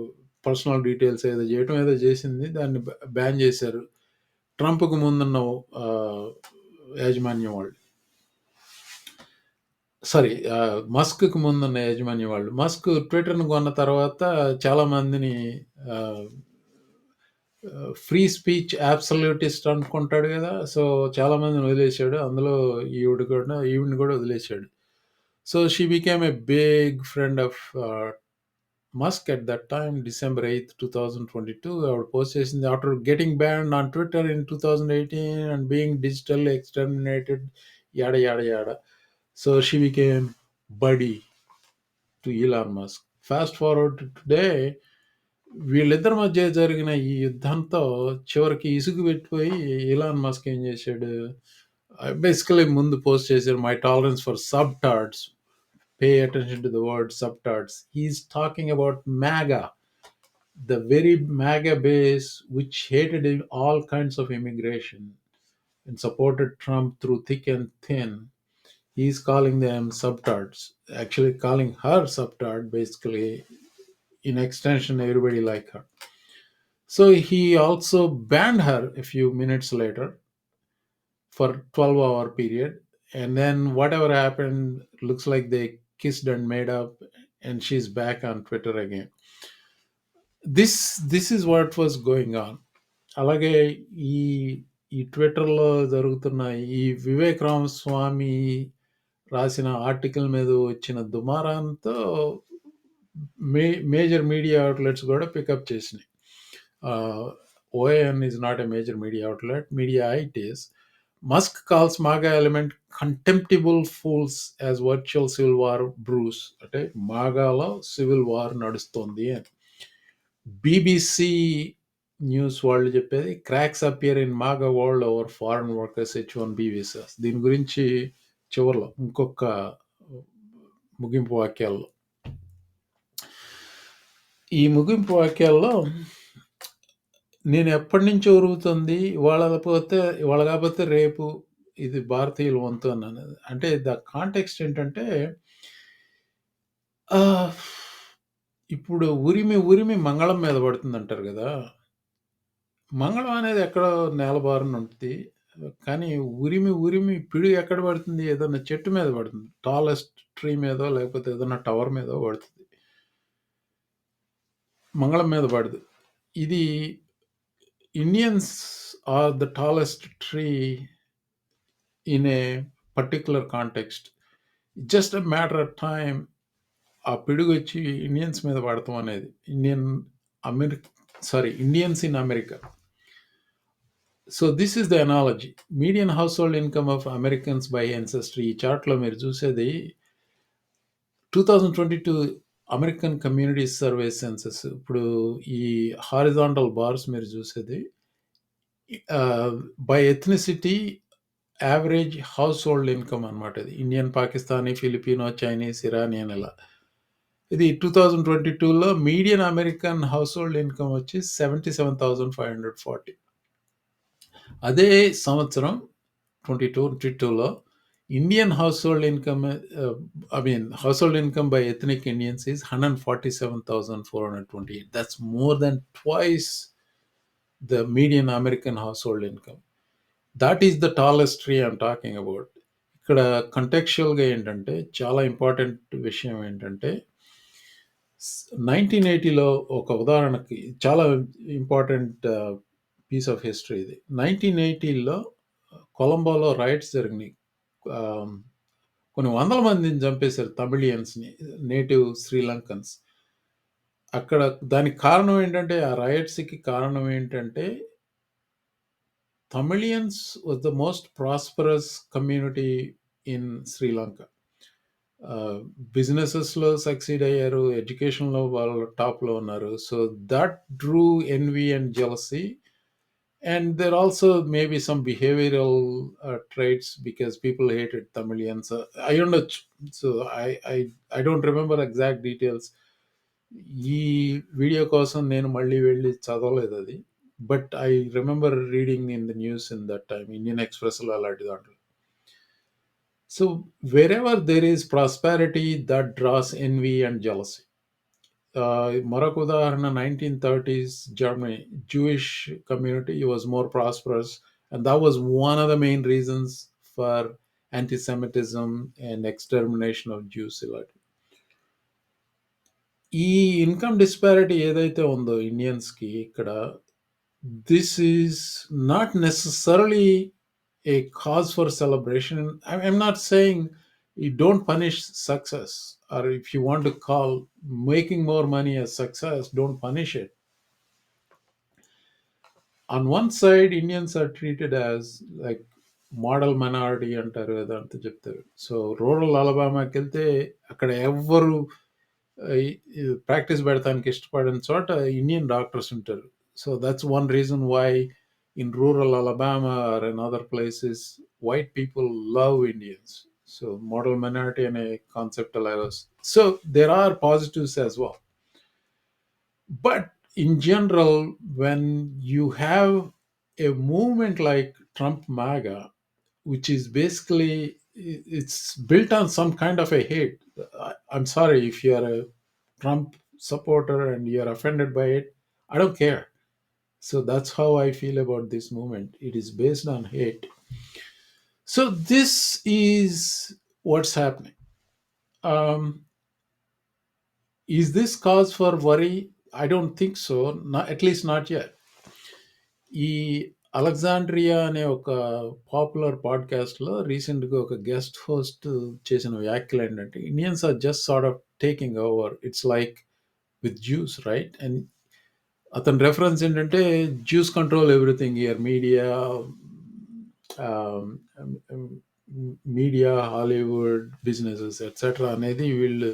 పర్సనల్ డీటెయిల్స్ ఏదో చేసింది, దాన్ని బ్యాన్ చేశారు ట్రంప్కు ముందున్న యాజమాన్యం వాళ్ళు. మస్క్కి ముందున్న యాజమాన్యం వాళ్ళు. మస్క్ ట్విట్టర్ను కొన్న తర్వాత చాలామందిని ఫ్రీ స్పీచ్ అబ్సల్యూటిస్ట్ అనుకుంటాడు కదా, సో చాలామందిని వదిలేశాడు, అందులో ఈవిడ్ని కూడా వదిలేశాడు. So she became a big friend of Musk at that time, December 8th, 2022. Our post చేసింది, after getting banned on Twitter in 2018 and being digitally exterminated yada yada yada. So she became buddy to Elon Musk. Fast forward to today, వీళ్ళిద్దరి మధ్య జరిగిన ఈ యుద్ధంతో చివరికి ఇసుగు పెట్టిపోయి Elon Musk ఏం చేశాడు, basically ముందు post చేశాడు, my tolerance for subtweets, pay attention to the word subtweets. He's talking about MAGA, the very MAGA base which hated all kinds of immigration and supported Trump through thick and thin. He's calling them subtards, actually calling her subtard, basically, in extension, everybody like her. So he also banned her a few minutes later for 12-hour period. And then whatever happened, looks like they kissed and made up, and she's back on Twitter again. This is what was going on. అలాగే ఈ ఈ ట్విట్టర్లో జరుగుతున్న ఈ వివేక్ రామస్వామి రాసిన article మీద వచ్చిన దుమారంతో major media outlets కూడా పికప్ చేసినాయి. OAN is not a major media outlet. Mediaite is. Musk calls MAGA element contemptible fools as virtual civil war brews. అంటే మాగాలో సివిల్ వార్ నడుస్తుంది అని బీబీసీ న్యూస్ వాళ్ళు చెప్పేది, cracks appear in MAGA world over foreign workers H1B visas. దీని గురించి చివరిలో ఇంకొక ముగింపు వాక్యాల్లో, ఈ ముగింపు వాక్యాల్లో నేను ఎప్పటి నుంచి ఉరుగుతుంది ఇవాళ కాకపోతే రేపు ఇది భారతీయుల వంతు అన్నాను. అంటే ద కాంటెక్స్ట్ ఏంటంటే, ఇప్పుడు ఉరిమి మంగళం మీద పడుతుంది అంటారు కదా. మంగళం అనేది ఎక్కడో నేలబారున ఉంటుంది, కానీ ఉరిమి పిడి ఎక్కడ పడుతుంది, ఏదైనా చెట్టు మీద పడుతుంది, టాలెస్ట్ ట్రీ మీదో లేకపోతే ఏదైనా టవర్ మీదో పడుతుంది, మంగళం మీద పడదు. ఇది Indians are the tallest tree in a particular context. Just a matter of time ఆ పిడుగు వచ్చి ఇండియన్స్ మీద పడతాం అనేది. Indians in America. So this is the analogy. Median household income of Americans by ancestry. ఈ చార్ట్లో మీరు చూసేది 2022 అమెరికన్ కమ్యూనిటీ సర్వే సెన్సస్. ఇప్పుడు ఈ హారిజాంటల్ బార్స్ మీరు చూసేది by ethnicity average household income అనమాట. ఇది Indian, Pakistani, Filipino, Chinese, Iranian ఇలా. ఇది 2022లో median American household income వచ్చి 77,540. అదే సంవత్సరం 2022లో Indian household income, household income by ethnic Indians is 147,428. That's more than twice the median American household income. That is the tallest tree I'm talking about. ఇక్కడ కంటెక్చువల్గా ఏంటంటే, చాలా important విషయం ఏంటంటే, 1980లో ఒక ఉదాహరణకి చాలా ఇంపార్టెంట్ పీస్ ఆఫ్ హిస్టరీ ఇది. 1980లో కొలంబోలో రైట్స్ జరిగినాయి. కొన్ని వందల మందిని చంపేశారు, తమిళియన్స్ని, నేటివ్ శ్రీలంకన్స్. అక్కడ దానికి కారణం ఏంటంటే, ఆ రైట్స్కి కారణం ఏంటంటే, Tamilians was the most prosperous community in Sri Lanka. బిజినెసెస్లో సక్సీడ్ అయ్యారు, ఎడ్యుకేషన్లో వాళ్ళు టాప్లో ఉన్నారు. So that drew envy and jealousy. And there also may be some behavioral traits because people hated Tamilians. I don't know. So I don't remember exact details. ఈ video కోసం నేను మళ్ళీ వెళ్ళి చదవలేదు అది. But I remember reading in the news in that time, Indian ఎక్స్ప్రెస్లో అలాంటి దాంట్లో. So wherever there is prosperity, that draws envy and jealousy. మరొక ఉదాహరణ 1930s Germany. Jewish community was more prosperous, and that was one of the main reasons for anti-Semitism and extermination of Jews. ఈ income disparity ఏదైతే ఉందో ఇండియన్స్కి ఇక్కడ, this is not necessarily a cause for celebration. I'm not saying you don't punish success, or if you want to call making more money as success, don't punish it. On one side, Indians are treated as like model minority అంటారు కదా! అంతా చెప్తారు. So, rural అలబామాకెళ్తే అక్కడ ఎవ్వరు practice పెడతానికి ఇష్టపడని చోట Indian doctors ఉంటారు. So, that's one reason why in rural Alabama or in other places white people love Indians. So, model minority అనే కాన్సెప్ట్ అలాగా వస్తుంది. So, there are positives as well. But in general, when you have a movement like Trump MAGA, which is basically it's built on some kind of a hate. I'm sorry if you are a Trump supporter and you're offended by it. I don't care. So that's how I feel about this movement. It is based on hate. So this is what's happening. Um, is this cause for worry? I don't think so. Not, at least not yet. ఈ Alexandria అనే ఒక popular పాడ్కాస్ట్‌లో రీసెంట్‌గా ఒక guest host చేసిన వ్యాఖ్యలు ఏంటంటే, Indians are just sort of taking over. It's like with Jews right? And అతని రెఫరెన్స్ ఏంటంటే, Jews control everything here. Media, Hollywood, businesses etcetera అనేది వీళ్ళు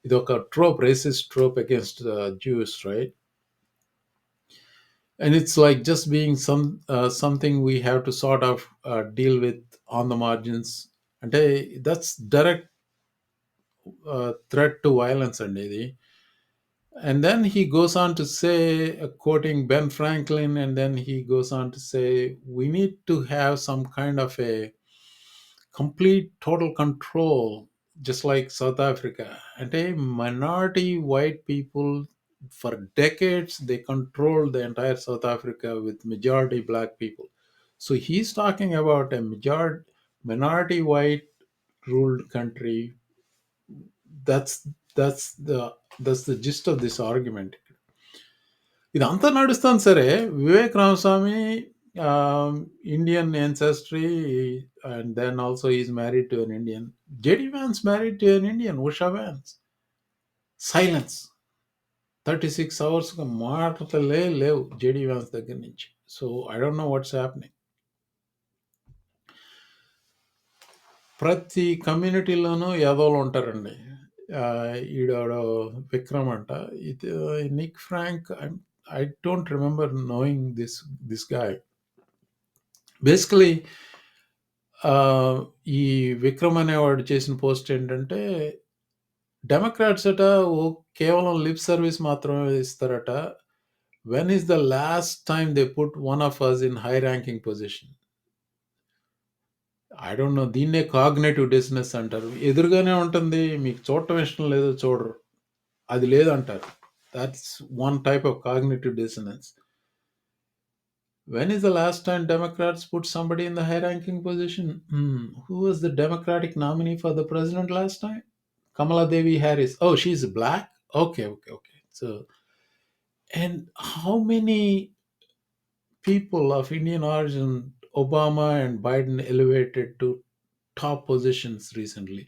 ఇదొక trope, racist trope against Jews right? And it's like just being something we have to sort of deal with on the margins. అంటే that's direct threat to violence అండి ఇది. And then he goes on to say, quoting Ben Franklin, and then he goes on to say, we need to have some kind of a complete total control, just like South Africa. అంటే minority white people for decades they controlled the entire South Africa with majority black people. So he's talking about a minority white ruled country. that's that's the gist of this argument. ఇదంతా నడుస్తాను సరే, Vivek Ramaswamy Indian ancestry, and then also he's married to an Indian. JD Vance married to an Indian, Usha Vance. Silence. 36 hours మాటలే లేవు JD Vance దగ్గర నుంచి. So I don't know what's happening. ప్రతి కమ్యూనిటీలోనూ యాదవులు ఉంటారండి. ఈడో విక్రమ్ అంట, ఇది Nick Frank, I don't remember knowing this guy. Basically ఈ విక్రమ్ అనేవాడు చేసిన పోస్ట్ ఏంటంటే, డెమోక్రాట్స్ అట కేవలం లిప్ సర్వీస్ మాత్రమే ఇస్తారట. When is the last time they put one of us in high ranking position? I don't know. దీన్నే కాగ్నేటివ్ డిస్నెస్ అంటారు. ఎదురుగానే ఉంటుంది, మీకు చూడటం ఇష్టం లేదు, చూడరు. అది లేదంటారు. That's one type of cognitive dissonance. When is the last time Democrats put somebody in the high ranking position? Who was the Democratic nominee for the president last time? Kamala Devi Harris. Oh, she's black? Okay. So, and how many people of Indian origin Obama and Biden elevated to top positions recently?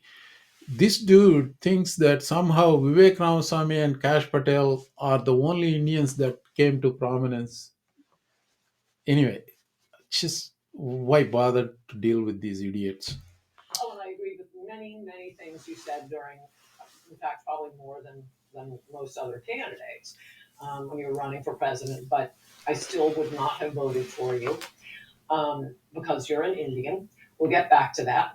This dude thinks that somehow Vivek Ramaswamy and Kash Patel are the only Indians that came to prominence. Anyway, just why bother to deal with these idiots? Oh, and I agree with many things you said during, in fact, probably more than most other candidates when you were running for president. But I still would not have voted for you because you're an Indian. We'll get back to that.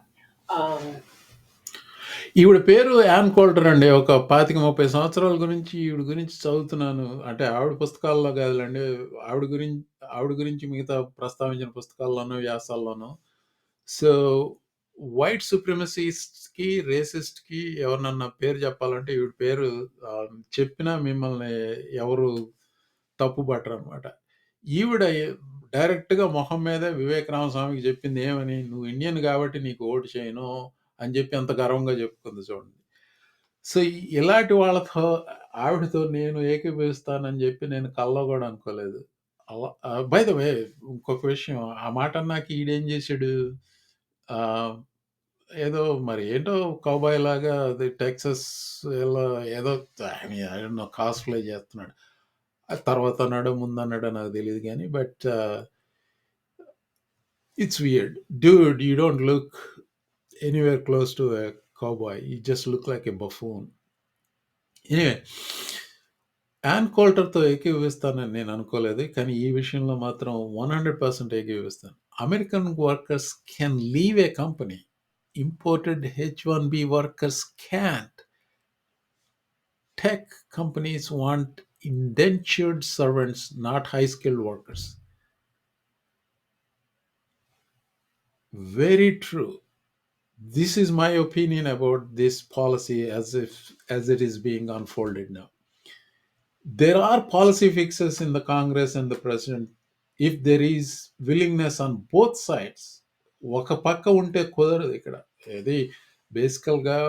ఈవిడ పేరు an కోల్టర్ అండి. ఒక 25-30 సంవత్సరాల గురించి ఈవిడ గురించి చదువుతున్నాను. అంటే ఆవిడ పుస్తకాల్లో కాదులేండి, ఆవిడ గురించి మిగతా ప్రస్తావించిన పుస్తకాల్లోనూ, వ్యాసాల్లోనూ. సో వైట్ సుప్రిమసిస్ట్కి, రేసిస్ట్కి ఎవరినన్నా పేరు చెప్పాలంటే ఈవిడ పేరు చెప్పినా మిమ్మల్ని ఎవరు తప్పు పట్టరు అనమాట. ఈవిడ డైరెక్ట్గా మొహం మీదే వివేక్ రామస్వామికి చెప్పింది ఏమని, నువ్వు ఇండియన్ కాబట్టి నీకు ఓటు చేయను అని చెప్పి అంత గర్వంగా చెప్పుకుంది చూడండి. సో ఇలాంటి వాళ్ళతో ఆవిడతో నేను ఏకీభవిస్తానని చెప్పి నేను కల్లో కూడా అనుకోలేదు. అలా బై ద వే ఇంకొక విషయం, ఆ మాట నాకు ఈడేం చేశాడు, ఏదో మరి ఏంటో కౌబాయ్ లాగా అది టెక్సస్ ఏదో కాస్ట్ ప్లే చేస్తున్నాడు. తర్వాత అన్నాడో ముందన్నాడో నాకు తెలియదు కానీ, but It's weird. Dude, you don't look anywhere close to a cowboy. You just look like a buffoon. Anyway, Ann కోల్టర్‌తో ఏకీభవిస్తానని నేను అనుకోలేదు. కానీ ఈ విషయంలో మాత్రం 100% ఏకీభవిస్తాను. American workers can leave a company. Imported H one B workers can't. Tech companies want indentured servants, not high-skilled workers. Very true. This is my opinion about this policy as it is being unfolded now. There are policy fixes in the Congress and the president if there is willingness on both sides. ఒక పక్క ఉంటే కుదరదు ఇక్కడ. ఇది బేసికల్‌గా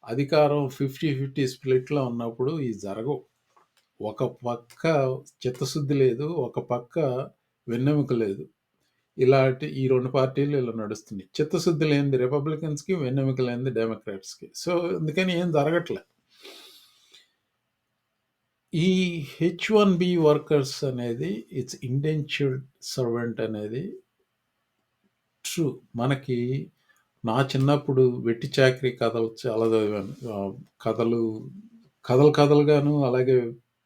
అధికారం 50-50 స్ప్లిట్‌లో ఉన్నప్పుడు ఇది జరగవు. ఒక పక్క చిత్తశుద్ధి లేదు. ఒక పక్క వెన్నెముక లేదు. ఇలాంటి ఈ 2 పార్టీలు ఇలా నడుస్తున్నాయి. చిత్తశుద్ధి లేనిది రిపబ్లికన్స్‌కి, వెన్నెముక లేనిది డెమోక్రాట్స్‌కి. సో, అందుకని ఏం జరగట్లే. ఈ హెచ్-1బీ వర్కర్స్ అనేది ఇట్స్ ఇండెంచర్డ్ సర్వెంట్ అనేది ట్రూ. మనకి నా చిన్నప్పుడు వెట్టి చాకిరీ కథలు చాలా చదివాను. కథలుగాను అలాగే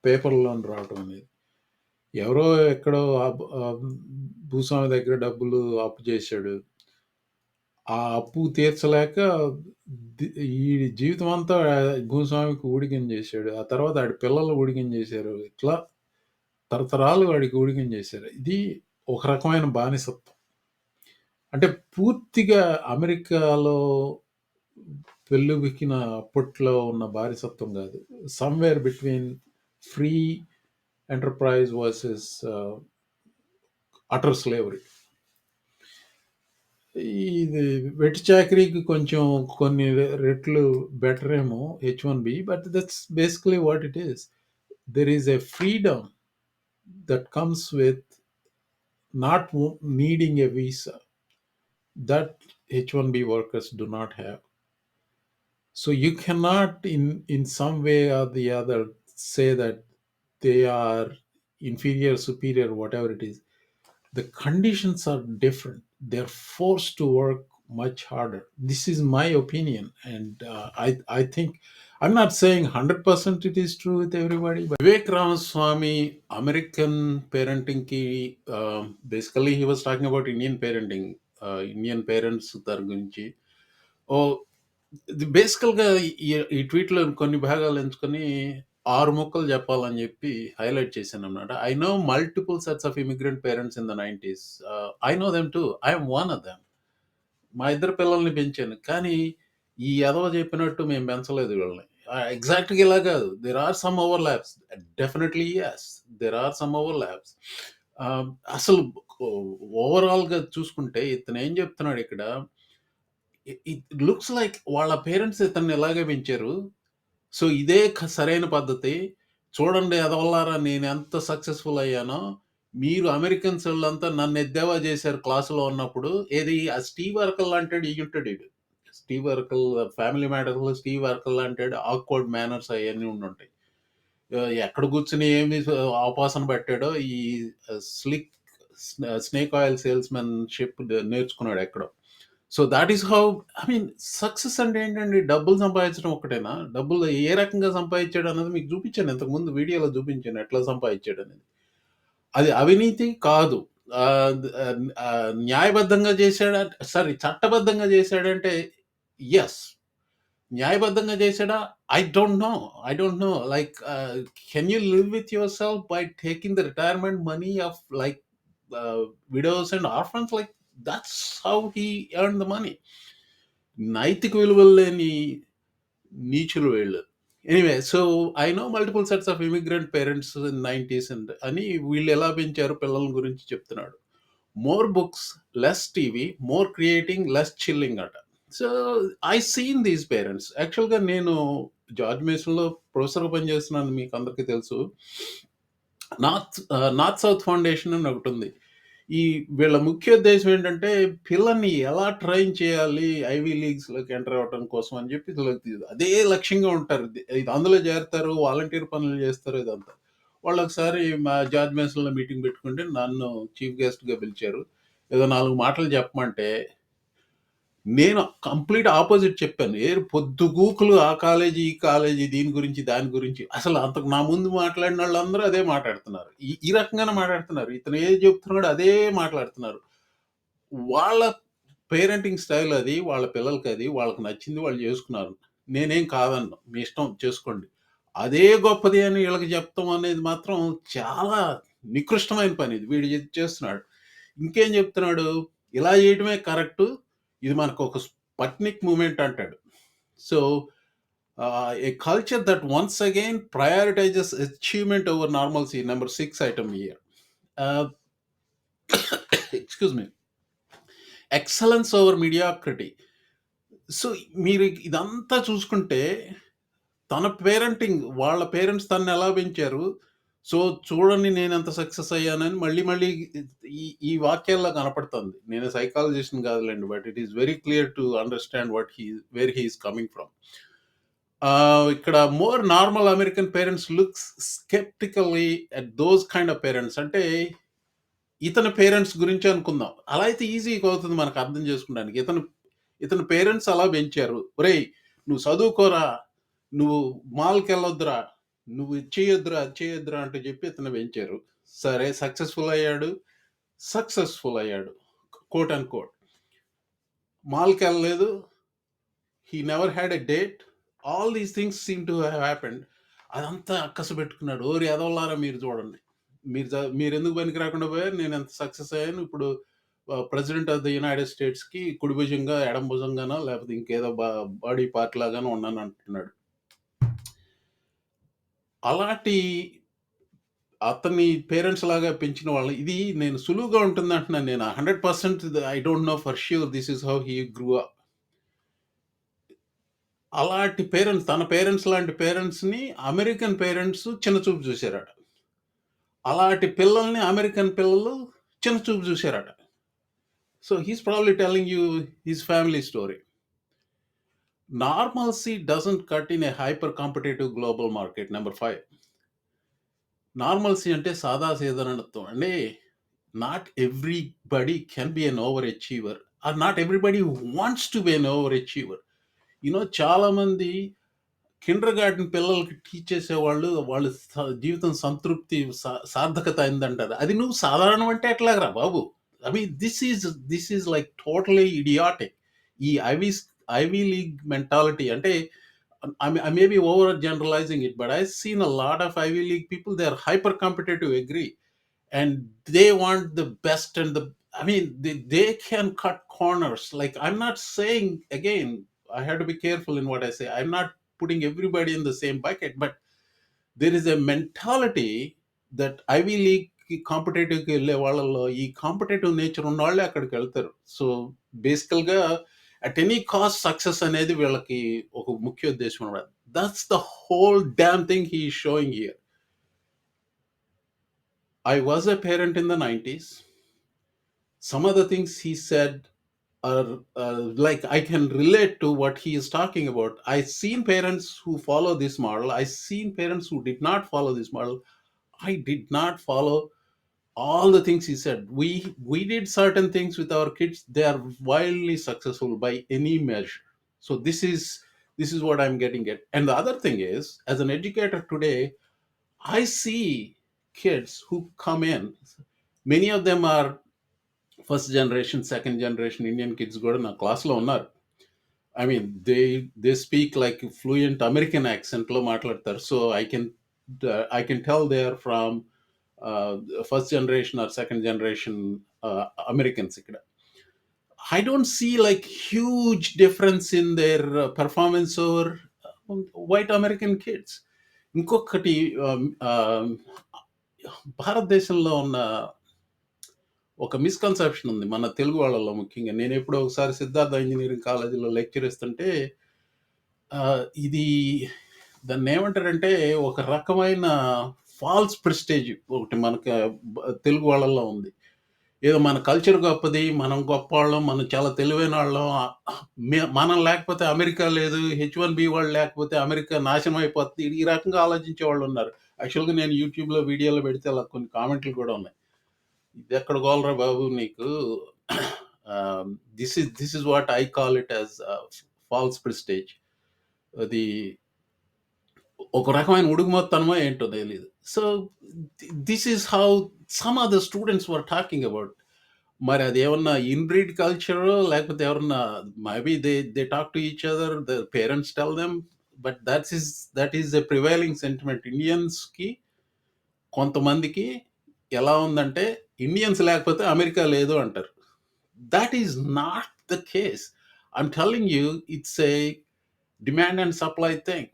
పేపర్‌లోను రావటం అనేది. ఎవరో ఎక్కడో భూస్వామి దగ్గర డబ్బులు అప్పు చేశాడు. ఆ అప్పు తీర్చలేక ఈడి జీవితం అంతా భూస్వామికి ఊడిగం చేశాడు. ఆ తర్వాత ఆడి పిల్లలు ఊడిగం చేశారు. ఇట్లా తరతరాలు వాడికి ఊడిగం చేశారు. ఇది ఒక రకమైన బానిసత్వం. అంటే పూర్తిగా అమెరికాలో పెళ్ళుబికిన అప్పట్లో ఉన్న బానిసత్వం కాదు. Somewhere between free enterprise versus utter slavery. ఇది వెట్టి చాకిరీకి కొంచెం కొన్ని రెట్లు బెటర్ ఏమో H one B. But that's basically what it is. There is a freedom that comes with not needing a visa that H-1B workers do not have. So you cannot in some way or the other say that they are inferior, superior, whatever it is. The conditions are different. They're forced to work much harder. This is my opinion, and I think I'm not saying 100% it is true with everybody. But Vivek Ramaswamy, American parenting ki, basically he was talking about Indian parenting, Indian parents దాని గురించి. బేసికల్గా ఈ ట్వీట్లో కొన్ని భాగాలు ఎంచుకొని 6 ముక్కలు చెప్పాలని చెప్పి హైలైట్ చేశాను అన్నమాట. I know multiple sets of immigrant parents in the 90s. I know them to. I'm one of them. మా ఇద్దరు పిల్లల్ని పెంచాను. కానీ ఈ ఎదవ చెప్పినట్టు మేము పెంచలేదు వీళ్ళని. ఎగ్జాక్ట్‌గా ఇలా కాదు. There are some overlaps. Definitely yes. There are some overlaps. అసలు ఓవరాల్‌గా చూసుకుంటే ఇతను ఏం చెప్తున్నాడు ఇక్కడ, ఇట్ లుక్స్ లైక్ వాళ్ళ పేరెంట్స్ ఇతన్ని ఇలాగే పెంచారు. సో ఇదే సరైన పద్ధతి. చూడండి ఎదవల్లారా నేను ఎంత సక్సెస్‌ఫుల్ అయ్యానో. మీరు అమెరికన్స్ వాళ్ళంతా నన్ను ఎద్దేవా చేశారు క్లాస్‌లో ఉన్నప్పుడు. ఏది ఆ స్టీవ్ అర్కల్ అంటాడు ఈయుంటాడు ఈడు. స్టీవ్ అర్కల్ ఫ్యామిలీ మ్యాటర్స్‌లో స్టీవ్ అర్కల్ అంటాడు. ఆక్వర్డ్ మేనర్స్ అయన్నీ ఉండుంటాయి. ఎక్కడ కూర్చొని ఏమి ఆపాసన పెట్టాడో ఈ స్లిక్ స్నేక్ ఆయిల్ సేల్స్‌మెన్‌షిప్ నేర్చుకున్నాడు ఎక్కడో. So that is how I mean success అంటే ఏంటండి, డబ్బులు సంపాదించడం ఒక్కటేనా? డబ్బులు ఏ రకంగా సంపాదించాడు అన్నది మీకు చూపించాను. ఇంతకుముందు వీడియోలో చూపించాను ఎట్లా సంపాదించాడు అనేది. అది అవినీతి కాదు. న్యాయబద్ధంగా చేశాడా, సారీ చట్టబద్ధంగా చేశాడంటే ఎస్. న్యాయబద్ధంగా చేశాడా? I don't no. Like can you live with your self by taking the retirement money of like widows and orphans? Like that's how he earned the money. నైతిక విలువలు లేని నీచులు వీళ్ళు. Anyway, so I know multiple sets of immigrant parents in 90s అని వీళ్ళు ఎలా పెంచారు పిల్లల గురించి చెప్తున్నాడు. More books, less TV, more creating, less chilling అట. So I seen these parents. యాక్చువల్గా నేను జార్జ్ మేసన్లో ప్రొఫెసర్గా పనిచేస్తున్నాను, మీకు అందరికీ తెలుసు. నార్త్ సౌత్ ఫౌండేషన్ అని ఒకటి ఉంది. ఈ వీళ్ళ ముఖ్య ఉద్దేశం ఏంటంటే పిల్లల్ని ఎలా ట్రైన్ చేయాలి ఐవీ లీగ్స్లోకి ఎంటర్ అవ్వడం కోసం అని చెప్పి అదే లక్ష్యంగా ఉంటారు. ఇది అందులో చేరుతారు, వాలంటీర్ పనులు చేస్తారు. ఇదంతా వాళ్ళు ఒకసారి మా జార్జ్ మేసన్లో మీటింగ్ పెట్టుకుంటే నన్ను చీఫ్ గెస్ట్గా పిలిచారు. ఏదో 4 మాటలు చెప్పమంటే, నేను కంప్లీట్ ఆపోజిట్ చెప్పాను. పొద్దుగూకులు ఆ కాలేజీ, ఈ కాలేజీ, దీని గురించి, దాని గురించి. అసలు అంతకు నా ముందు మాట్లాడినోళ్ళందరూ అదే మాట్లాడుతున్నారు. ఈ రకంగానే మాట్లాడుతున్నారు. ఇతను ఏది చెప్తున్నాడో అదే మాట్లాడుతున్నారు. వాళ్ళ పేరెంటింగ్ స్టైల్ అది. వాళ్ళ పిల్లలకది. వాళ్ళకి నచ్చింది వాళ్ళు చేసుకున్నారు. నేనేం కాదనను. మీ ఇష్టం చేసుకోండి. అదే గొప్పది అని ఈళ్ళకి చెప్తాం అనేది మాత్రం చాలా నికృష్టమైన పనిది. వీడు ఇది చేస్తున్నాడు. ఇంకేం చెప్తున్నాడు? ఇలా చేయటమే కరెక్టు. ఇది మనకొక స్పట్నిక్ మూవ్‌మెంట్ అంటాడు. So, a culture that once again prioritizes achievement over normalcy. Number 6 item here. Uh, excuse me. Excellence over mediocrity. So, మీరు ఇదంతా చూసుకుంటే, తన పేరెంటింగ్ వాళ్ళ పేరెంట్స్ తననెలా పెంచారు. సో, చూడండి నేనెంత సక్సెస్ అయ్యానని మళ్ళీ మళ్ళీ ఈ వాక్యాల్లో కనపడుతుంది. నేను సైకాలజిస్ట్‌ని కాదులెండి. But it is very clear to understand where he is coming from. ఇక్కడ more normal American parents looks skeptically at those kind of parents. అంటే ఇతని పేరెంట్స్ గురించి అనుకుందాం. అలా అయితే ఈజీగా అవుతుంది మనకు అర్థం చేసుకోవడానికి. ఇతని పేరెంట్స్ అలా పెంచారు. "ఒరేయ్! నువ్వు చదువుకోరా, నువ్వు మాల్‌కెళ్ళొద్దురా, నువ్వు ఇది చేయొద్దురా, అది చేయొద్దురా" అంటూ చెప్పి ఇతన్ని పెంచారు. సరే సక్సెస్‌ఫుల్ అయ్యాడు. Quote unquote. మాల్‌కెళ్ళలేదు. He never had a date. All these things seem to have happened. అదంతా అక్కసు పెట్టుకున్నాడు. ఓరి ఎదవల్లారా మీరు చూడండి. మీరెందుకు పనికి రాకుండా పోయారు? నేనెంత సక్సెస్ అయ్యాను. ఇప్పుడు ప్రెసిడెంట్ ఆఫ్ ది యునైటెడ్ స్టేట్స్‌కి కుడి భుజంగా, ఎడమ భుజంగానో లేకపోతే ఇంకేదో బాడీ పార్ట్ లాగానో ఉన్నానంటున్నాడు. అలాంటి అతని పేరెంట్స్ లాగా పెంచిన వాళ్ళు ఇది నేను సులువుగా ఉంటుందంటున్నాను నేను. 100% I don't no for sure this is how he grew up. అలాంటి పేరెంట్స్, తన పేరెంట్స్ లాంటి పేరెంట్స్‌ని అమెరికన్ పేరెంట్స్ చిన్నచూపు చూసారట. అలాంటి పిల్లల్ని అమెరికన్ పిల్లలు చిన్నచూపు చూసారట. So, he's probably telling you his family story. Normalcy doesn't cut in a hyper competitive global market. Number 5. Normalcy అంటే సాదాసీదనత్వం అండి. Not everybody can be an overachiever or not everybody wants to be an overachiever. చాలామంది kindergarten పిల్లలకి teach చేసేవాళ్ళు, వాళ్ళు జీవితం సంతృప్తి, సార్థకత అయిందంటారు. అది నువ్వు సాధారణం అంటే ఎట్లాగరా బాబు! I mean this is like totally idiotic. ఈ ఐవీ లీగ్ మెంటాలిటీ అంటే I may be over generalizing it, but I've seen a lot of Ivy League people. They are hyper competitive, agree, and they want the best and I mean, they can cut corners. Like, I'm not saying, again, I have to be careful in what I say. I'm not putting everybody in the same bucket, but there is a mentality that Ivy League కాంపిటేటివ్‌కి వెళ్ళే వాళ్ళలో ఈ competitive nature ఉన్నవాళ్ళే అక్కడికి వెళ్తారు. So, బేసికల్‌గా at any cost success అనేది వీళ్ళకి ఒక ముఖ్య ఉద్దేశం అన్నమాట. That's the whole damn thing he is showing here. I was a parent in the 90s. Some of the things he said are like I can relate to what he is talking about. I've seen parents who follow this model. I've seen parents who did not follow this model. I did not follow all the things he said. We did certain things with our kids. They are wildly successful by any measure. So this is what I'm getting at. And the other thing is, as an educator today, I see kids who come in. Many of them are first generation, second generation Indian kids కూడా నా క్లాస్లో ఉన్నారు. I mean, they speak like fluent American accent లో మాట్లాడతారు. So I can tell they are from first generation or second generation Americans ఇక్కడ. I don't see like huge difference in their performance over white American kids. ఇంకొకటి భారతదేశంలో ఉన్న ఒక misconception ఉంది మన తెలుగు వాళ్ళలో ముఖ్యంగా. నేను ఎప్పుడో ఒకసారి సిద్ధార్థ ఇంజనీరింగ్ కాలేజీలో లెక్చర్ ఇస్తుంటే ఇది దాన్ని ఏమంటారంటే ఒక రకమైన ఫాల్స్ ప్రెస్టేజ్ ఒకటి మనకు తెలుగు వాళ్ళలో ఉంది. ఏదో మన కల్చర్ గొప్పది, మనం గొప్పవాళ్ళం, మనం చాలా తెలివైన వాళ్ళం, మనం లేకపోతే అమెరికా లేదు, H1B వాళ్ళు లేకపోతే అమెరికా నాశనం అయిపోతుంది. ఈ రకంగా ఆలోచించే వాళ్ళు ఉన్నారు. యాక్చువల్గా నేను యూట్యూబ్లో వీడియోలో పెడితే అలా కొన్ని కామెంట్లు కూడా ఉన్నాయి. ఇది ఎక్కడ గోలరా బాబు నీకు, this is what I call it as false prestige. అది ఒక రకమైన ఉడుగుమొత్తనమో ఏంటో తెలీదు. So this is how some of the students were talking about. మరి అదేమన్నా ఇన్‌బ్రీడ్ కల్చరో లేకపోతే ఎవరన్నా maybe they talk to each other, the parents tell them, but that is the prevailing sentiment. ఇండియన్స్‌కి కొంతమందికి ఎలా ఉందంటే ఇండియన్స్ లేకపోతే అమెరికా లేదు అంటారు. That is not the case. I'm telling you it's a demand and supply thing.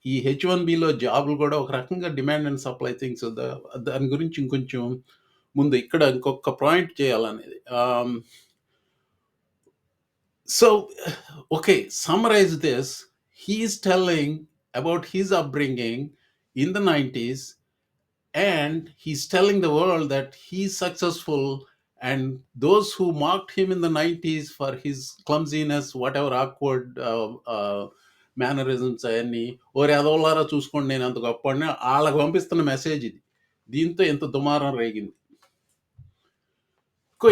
ఈ H1Bలో జాబ్‌లు కూడా ఒక రకంగా డిమాండ్ అండ్ సప్లై థింగ్స్. దాని గురించి ఇంకొంచెం ముందు ఇక్కడ ఇంకొక పాయింట్ చేయాలనేది. So, okay, summarize this. He is telling about his upbringing in the 90s, and he's telling the world that he's successful, and those who mocked him in the 90s for his clumsiness, whatever awkward mannerisms అవన్నీ, ఓరి అదోలారా చూసుకోండి నేను అంత గొప్పవాడిని, వాళ్ళకి పంపిస్తున్న message ఇది. దీంతో ఎంత దుమారం రేగింది.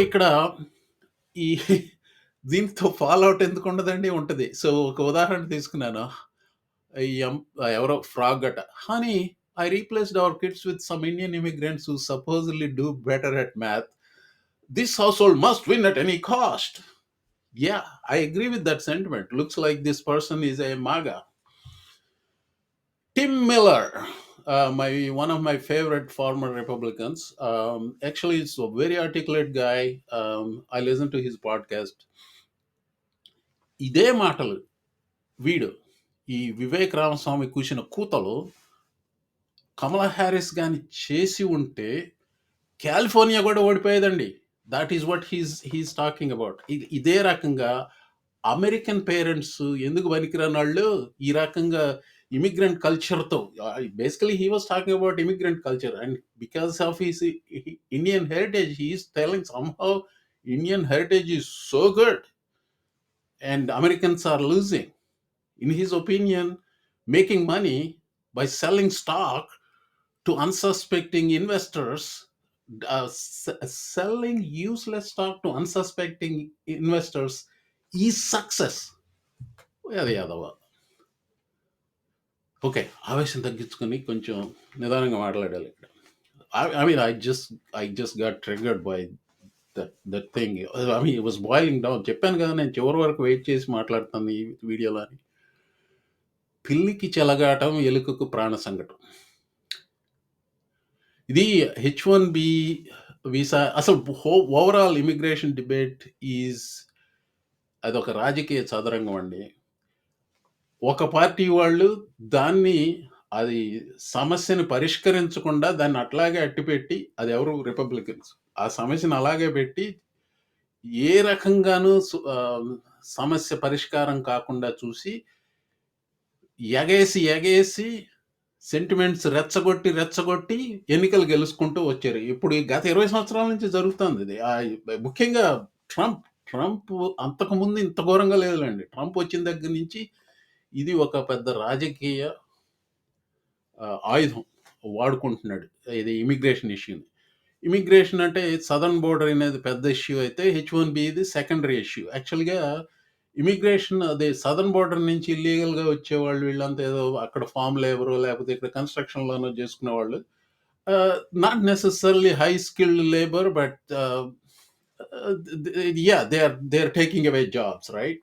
ఇక్కడ ఈ దీంతో ఫాలో అవుట్ ఎందుకు ఉండదండి? ఉంటుంది. సో ఒక ఉదాహరణ తీసుకున్నాను. ఎవరో ఫ్రాగ్ అట, honey I replaced our kids with some Indian immigrants who supposedly do better at math. This household must win at any cost. Yeah, I agree with that sentiment. Looks like this person is a MAGA. Tim Miller, one of my favorite former Republicans. Actually, it's a very articulate guy. I listen to his podcast. ఇదే మాటలు వీడు ఈ వివేక్ రామస్వామి కూసిన కూతలు కమలా Harris కానీ చేసి ఉంటే California కూడా ఓడిపోయేదండి. That is what he's talking about. ఇదే రకంగా అమెరికన్ పేరెంట్స్ ఎందుకు పనికిరాని వాళ్ళు ఈ రకంగా ఇమిగ్రెంట్ కల్చర్తో, basically he was talking about immigrant culture, and because of his Indian heritage he is telling somehow Indian heritage is so good and Americans are losing. In his opinion, making money by selling stock to unsuspecting investors, selling useless stock to unsuspecting investors is success. అది Yadava. Okay, ఆవేశం తగ్గించుకొని కొంచెం నిదానంగా మాట్లాడాలి ఇక్కడ. I mean, I just got triggered by that thing. I mean, it was boiling down. చెప్పాను కదా నేను చివరి వరకు వెయిట్ చేసి మాట్లాడుతాను ఈ వీడియోలో అని. పిల్లికి చెలగాటం, ఎలుకకు ప్రాణ సంకటం. ఇది H1B వీసా అసలు ఓవరాల్ ఇమిగ్రేషన్ డిబేట్ ఈజ్ అదొక రాజకీయ చదరంగం అండి. ఒక పార్టీ వాళ్ళు దాన్ని అది సమస్యను పరిష్కరించకుండా దాన్ని అట్లాగే అట్టిపెట్టి, అది ఎవరు రిపబ్లికన్స్ ఆ సమస్యను అలాగే పెట్టి ఏ రకంగానూ సమస్య పరిష్కారం కాకుండా చూసి ఎగేసి సెంటిమెంట్స్ రెచ్చగొట్టి ఎన్నికలు గెలుచుకుంటూ వచ్చారు. ఇప్పుడు గత 20 సంవత్సరాల నుంచి జరుగుతుంది ఇది. ముఖ్యంగా ట్రంప్ అంతకుముందు ఇంత ఘోరంగా లేదులేండి. ట్రంప్ వచ్చిన దగ్గర నుంచి ఇది ఒక పెద్ద రాజకీయ ఆయుధం వాడుకుంటున్నాడు, ఇది ఇమిగ్రేషన్ ఇష్యూని. ఇమిగ్రేషన్ అంటే సదర్న్ బోర్డర్ అనేది పెద్ద ఇష్యూ అయితే H1B ఇది సెకండరీ ఇష్యూ. యాక్చువల్గా ఇమిగ్రేషన్ అదే సదర్న్ బోర్డర్ నుంచి ఇల్లీగల్గా వచ్చేవాళ్ళు వీళ్ళంతా ఏదో అక్కడ ఫామ్ లేబరో లేకపోతే ఇక్కడ కన్స్ట్రక్షన్లోనో చేసుకునే వాళ్ళు, not necessarily high skilled labour, but they are taking away jobs, right?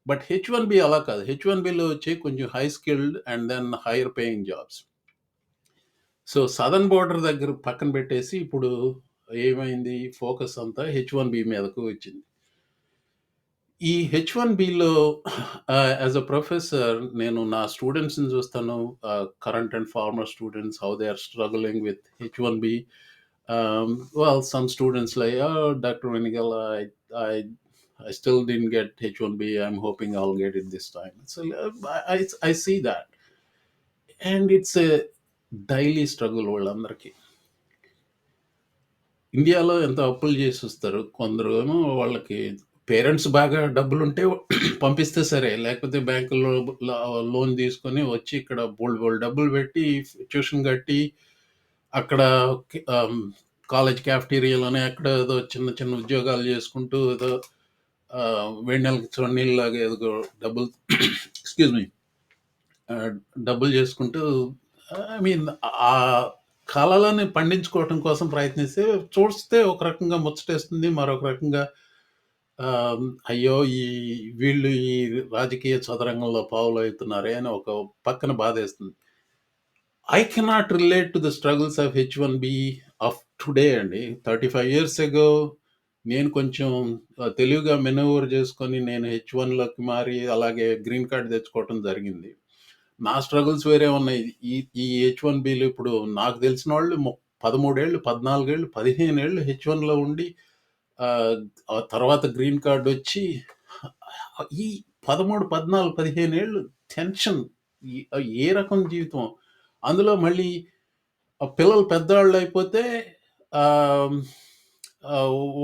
But H1B అలా కాదు. H1Bలో వచ్చి కొంచెం high skilled and then higher paying jobs. So southern border దగ్గర పక్కన పెట్టేసి ఇప్పుడు ఏమైంది, ఫోకస్ అంతా H1B మీదకు వచ్చింది. ఈ H1Bలో యాజ్ అ ప్రొఫెసర్ నేను నా స్టూడెంట్స్ని చూస్తాను, current and former students, how they are struggling with H1B. Well, some students like, oh, Dr. Venigala, I still didn't get H1B. I'm hoping I'll get it this time. So I see that. And it's a daily struggle వాళ్ళందరికీ. ఇండియాలో ఎంత అప్పులు చేసి వస్తారు, కొందరు ఏమో వాళ్ళకి parents బాగా డబ్బులు ఉంటే పంపిస్తే సరే, లేకపోతే బ్యాంకులో లోన్ తీసుకొని వచ్చి ఇక్కడ బోల్డ్ డబ్బులు పెట్టి ట్యూషన్ కట్టి అక్కడ కాలేజ్ క్యాఫ్టీరియాలోనే ఎక్కడో ఏదో చిన్న చిన్న ఉద్యోగాలు చేసుకుంటూ ఏదో వేడి నెలకి చన్నీళ్ళలాగా ఏదో డబ్బులు ఎక్స్క్యూజ్ మీ డబ్బులు చేసుకుంటూ ఐ మీన్ ఆ కళలని పండించుకోవటం కోసం ప్రయత్నిస్తే చూస్తే ఒక రకంగా ముచ్చటేస్తుంది. మరొక రకంగా అయ్యో! వీళ్ళు ఈ రాజకీయ చదరంగంలో పావులవుతున్నారే అని ఒక పక్కన బాధేస్తుంది. I cannot relate to the struggles of H one B of today అండి. 35 ఇయర్స్ ఎగో నేను కొంచెం తెలివిగా మెనూవర్ చేసుకొని నేను హెచ్-1లోకి మారి అలాగే గ్రీన్ కార్డ్ తెచ్చుకోవటం జరిగింది. నా స్ట్రగుల్స్ వేరే ఉన్నాయి. ఈ హెచ్-1బీలు ఇప్పుడు నాకు తెలిసిన వాళ్ళు 13 ఏళ్ళు, 14 ఏళ్ళు, 15 ఏళ్ళు హెచ్-1లో ఉండి ఆ తర్వాత గ్రీన్ కార్డ్ వచ్చి ఈ 13, 14, 15 ఏళ్ళు టెన్షన్ ఏ రకం జీవితం. అందులో మళ్ళీ పిల్లలు పెద్దవాళ్ళు అయిపోతే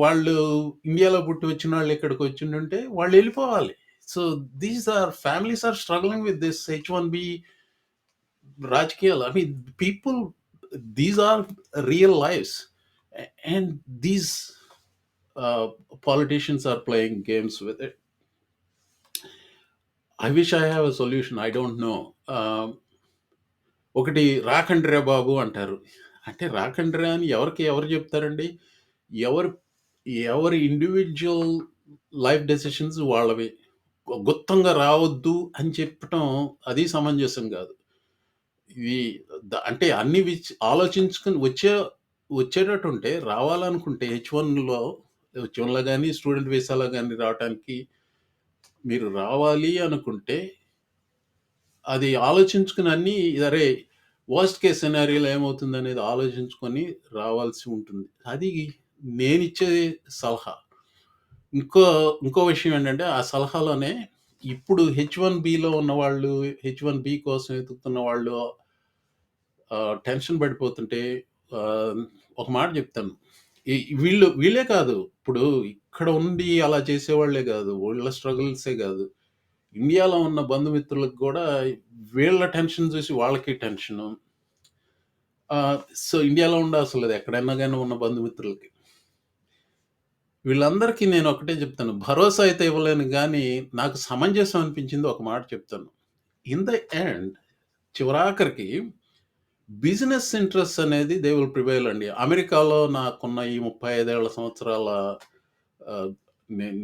వాళ్ళు ఇండియాలో పుట్టి వచ్చిన వాళ్ళు ఇక్కడికి వచ్చిండుంటే వాళ్ళు వెళ్ళిపోవాలి. So these are families are struggling with this H one B రాజకీయాలు. I mean people, these are real lives and these politicians are playing games with it. I wish I have a solution. I don't know. ఒకటి రాకండ్రే బాబు అంటారు. అంటే రాకండ్రే అని ఎవరు చెప్తారండి? ఎవరి individual life decisions వాళ్ళవి. గుత్తంగా రావద్దు అని చెప్పటం అది సమంజసం కాదు. ఇది అంటే అన్ని ఆలోచించుకుని వచ్చేటట్టు ఉంటే రావాలనుకుంటే హెచ్-1లో కానీ స్టూడెంట్ వీసాలో కానీ రావడానికి మీరు రావాలి అనుకుంటే అది ఆలోచించుకుని అన్ని అరే వర్స్ట్ కేస్ సినారియోలో ఏమవుతుంది అనేది ఆలోచించుకొని రావాల్సి ఉంటుంది. అది నేనిచ్చే సలహా. ఇంకో విషయం ఏంటంటే ఆ సలహాలోనే ఇప్పుడు హెచ్-1బీలో ఉన్న వాళ్ళు, హెచ్-1బీ కోసం వెతుకుతున్న వాళ్ళు టెన్షన్ పడిపోతుంటే ఒక మాట చెప్తాను. వీళ్ళే కాదు, ఇప్పుడు ఇక్కడ ఉండి అలా చేసేవాళ్లే కాదు, వీళ్ళ స్ట్రగుల్సే కాదు, ఇండియాలో ఉన్న బంధుమిత్రులకు కూడా వీళ్ళ టెన్షన్ చూసి వాళ్ళకి టెన్షను. సో ఇండియాలో ఉండే అసలు ఎక్కడైనా కానీ ఉన్న బంధుమిత్రులకి వీళ్ళందరికీ నేను ఒకటే చెప్తాను, భరోసా అయితే ఇవ్వలేను కానీ నాకు సమంజసం అనిపించింది ఒక మాట చెప్తాను. ఇన్ ద ఎండ్ చివరాఖరికి బిజినెస్ ఇంట్రెస్ట్ అనేది దే విల్ ప్రివైల్ అండి. అమెరికాలో నాకున్న ఈ 35 సంవత్సరాల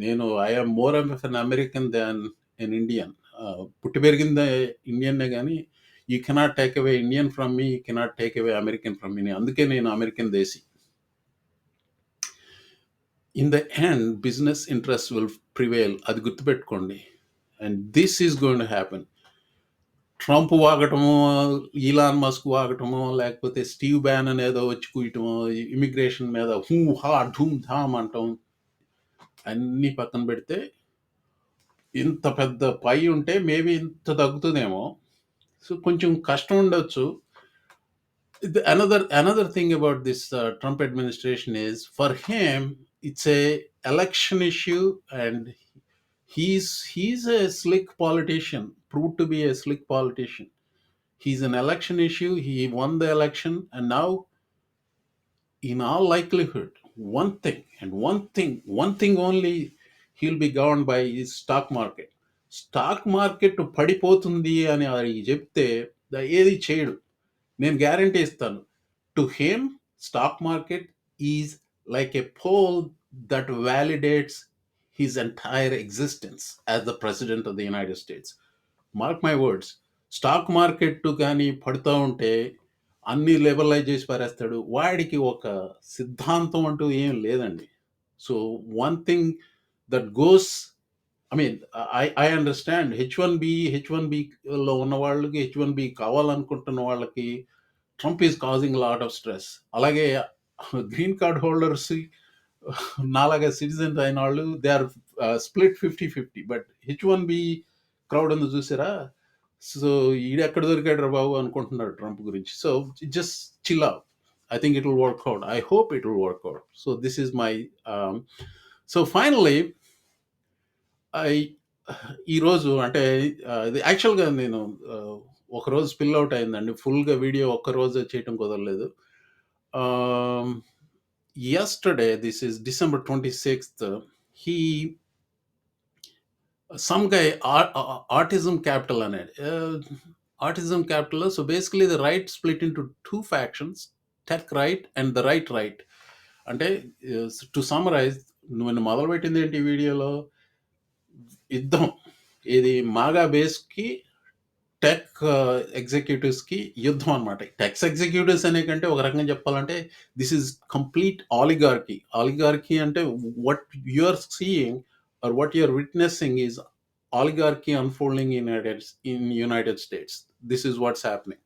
నేను I am more of an American than an Indian. పుట్టి పెరిగింది ఇండియన్నే కానీ you cannot take away Indian from me, you cannot take away American from me. అందుకే నేను American desi. In the end business interest will prevail, అది గుర్తుపెట్టుకోండి. And this is going to happen. Trump వాగటము, Elon Musk వాగటము, లేకపోతే Steve బ్యానన్ ఏదో వచ్చి కూయటము, immigration మీద who హా ధూమ్ ధామ్ అంటాం, అన్నీ పక్కన పెడితే ఇంత పెద్ద పై ఉంటే మేబీ ఇంత తగ్గుతుందేమో. సో కొంచెం కష్టం ఉండొచ్చు. Another thing about this Trump administration is, for him it's a election issue, and he's a slick politician, proved to be a slick politician. He's an election issue. He won the election, and now in all likelihood one thing only he'll be governed by is stock market. Stock market పడిపోతుంది అని అది చెప్తే ఏది చేయడు. నేను guarantee ఇస్తాను. To him stock market is like a poll that validates his entire existence as the president of the United States. Mark my words, stock market కానీ పడుతూ ఉంటే అన్ని లెబలైజ్ చేసి పారేస్తాడు. వాడికి ఒక సిద్ధాంతం అంటూ ఏం లేదండి. So one thing that goes, I mean I understand హెచ్-1బీలో ఉన్న వాళ్ళకి, హెచ్-1బీ కావాలనుకుంటున్న వాళ్ళకి Trump is causing lot of stress. అలాగే గ్రీన్ కార్డ్ హోల్డర్స్ నాలాగా సిటిజన్స్ అయిన వాళ్ళు they are split 50-50. But H one B crowd ఉంది చూసారా, సో ఈడెక్కడ దొరికాడు రా బాబు అనుకుంటున్నాడు ట్రంప్ గురించి. So just chill out. I think it will work out. I hope it will work out. So this is my so finally ఈరోజు అంటే ఇది యాక్చువల్గా నేను ఒకరోజు స్పిల్ అవుట్ అయిందండి. ఫుల్గా వీడియో ఒక్కరోజు చేయటం కుదరలేదు. yesterday, this is December 26th, he some guy autism capital అనేది autism capital. So basically the right split into two factions, tech right and the right. అంటే టు సమ్మరైజ్, నువ్వు మొదలుపెట్టింది ఏంటి ఈ వీడియోలో? యుద్ధం. ఇది మాగా బేస్కి టెక్ ఎగ్జిక్యూటివ్స్కి యుద్ధం అనమాట. టెక్ ఎగ్జిక్యూటివ్స్ అనే కంటే ఒక రకంగా చెప్పాలంటే this is complete oligarchy. Oligarchy అంటే what you are seeing or what you are witnessing is oligarchy unfolding in United States. This is what's happening.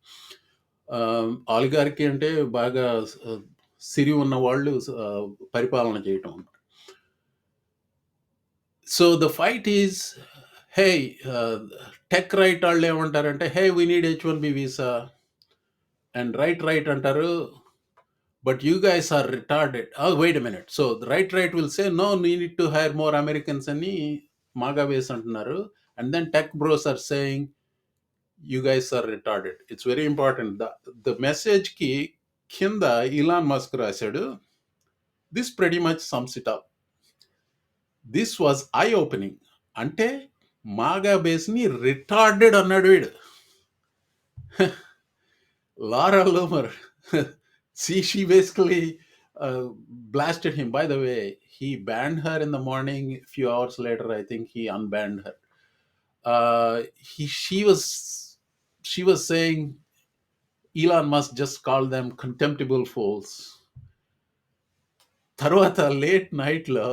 Oligarchy అంటే బాగా సిరి ఉన్న వాళ్ళు పరిపాలన చేయటం. So the fight is, hey tech right వాళ్ళు ఏమంటారంటే, hey we need H1B visa, and right అంటారు, but you guys are retarded. Oh, wait a minute. So the right will say, no, we need to hire more Americans అని మాగా base అంటున్నారు. And then tech bros are saying, you guys are retarded. It's very important. The message ki kinda Elon Musk రాశాడు. This pretty much sums it up. This was eye-opening. అంటే మాగా బేస్ని retarded అన్నాడు వీడు. Laura Loomer, she basically blasted him. By the way, he banned her in the morning. A few hours later, I think he unbanned her. She was saying Elon Musk just called them contemptible fools. Tarvata late night lo,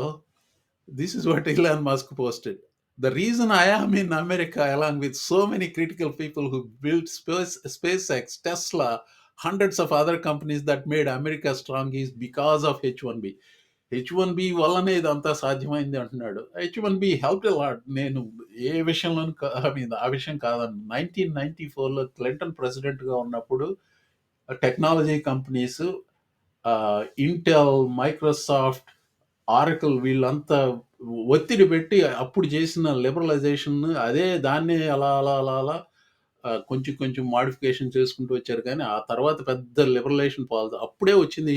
this is what Elon Musk posted. The reason I am in America along with so many critical people who built SpaceX, Tesla, hundreds of other companies that made America strong is because of H1B. H1B వల్లనే ఇదంతా సాధ్యమైంది అంటున్నాడు. H1B helped a lot. నేను ఏ విషయంలో ఆ విషయం కాదండి. 1994లో Clinton ప్రెసిడెంట్గా ఉన్నప్పుడు technology companies, Intel, Microsoft, Oracle వీళ్ళంతా ఒత్తిడి పెట్టి అప్పుడు చేసిన లిబరలైజేషన్, దాన్నే అలా కొంచెం మాడిఫికేషన్ చేసుకుంటూ వచ్చారు. కానీ ఆ తర్వాత పెద్ద లిబరలైజేషన్ పాలసీ అప్పుడే వచ్చింది.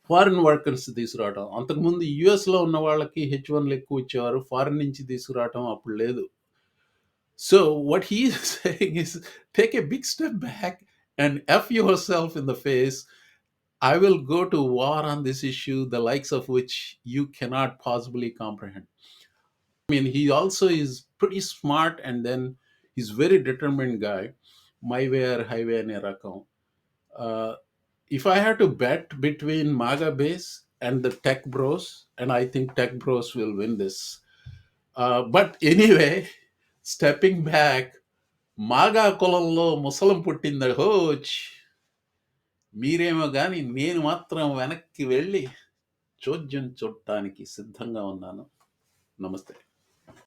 ఫారిన్ వర్కర్స్ తీసుకురావటం. అంతకుముందు యుఎస్లో ఉన్న వాళ్ళకి H1 ఎక్కువ ఇచ్చేవారు, ఫారిన్ నుంచి తీసుకురావటం అప్పుడు లేదు. So what he is saying is, take a big step back and F yourself in the face. I will go to war on this issue, the likes of which you cannot possibly comprehend. I mean, he also is pretty smart, and then he's very determined guy. My way or highway ane rakam. If I had to bet between MAGA base and the tech bros, and I think tech bros will win this. But anyway, stepping back, MAGA కులంలో ముసలం పుట్టింది హోచ్. మీరేమో కానీ నేను మాత్రం వెనక్కి వెళ్ళి చోద్యం చూడటానికి సిద్ధంగా ఉన్నాను. నమస్తే.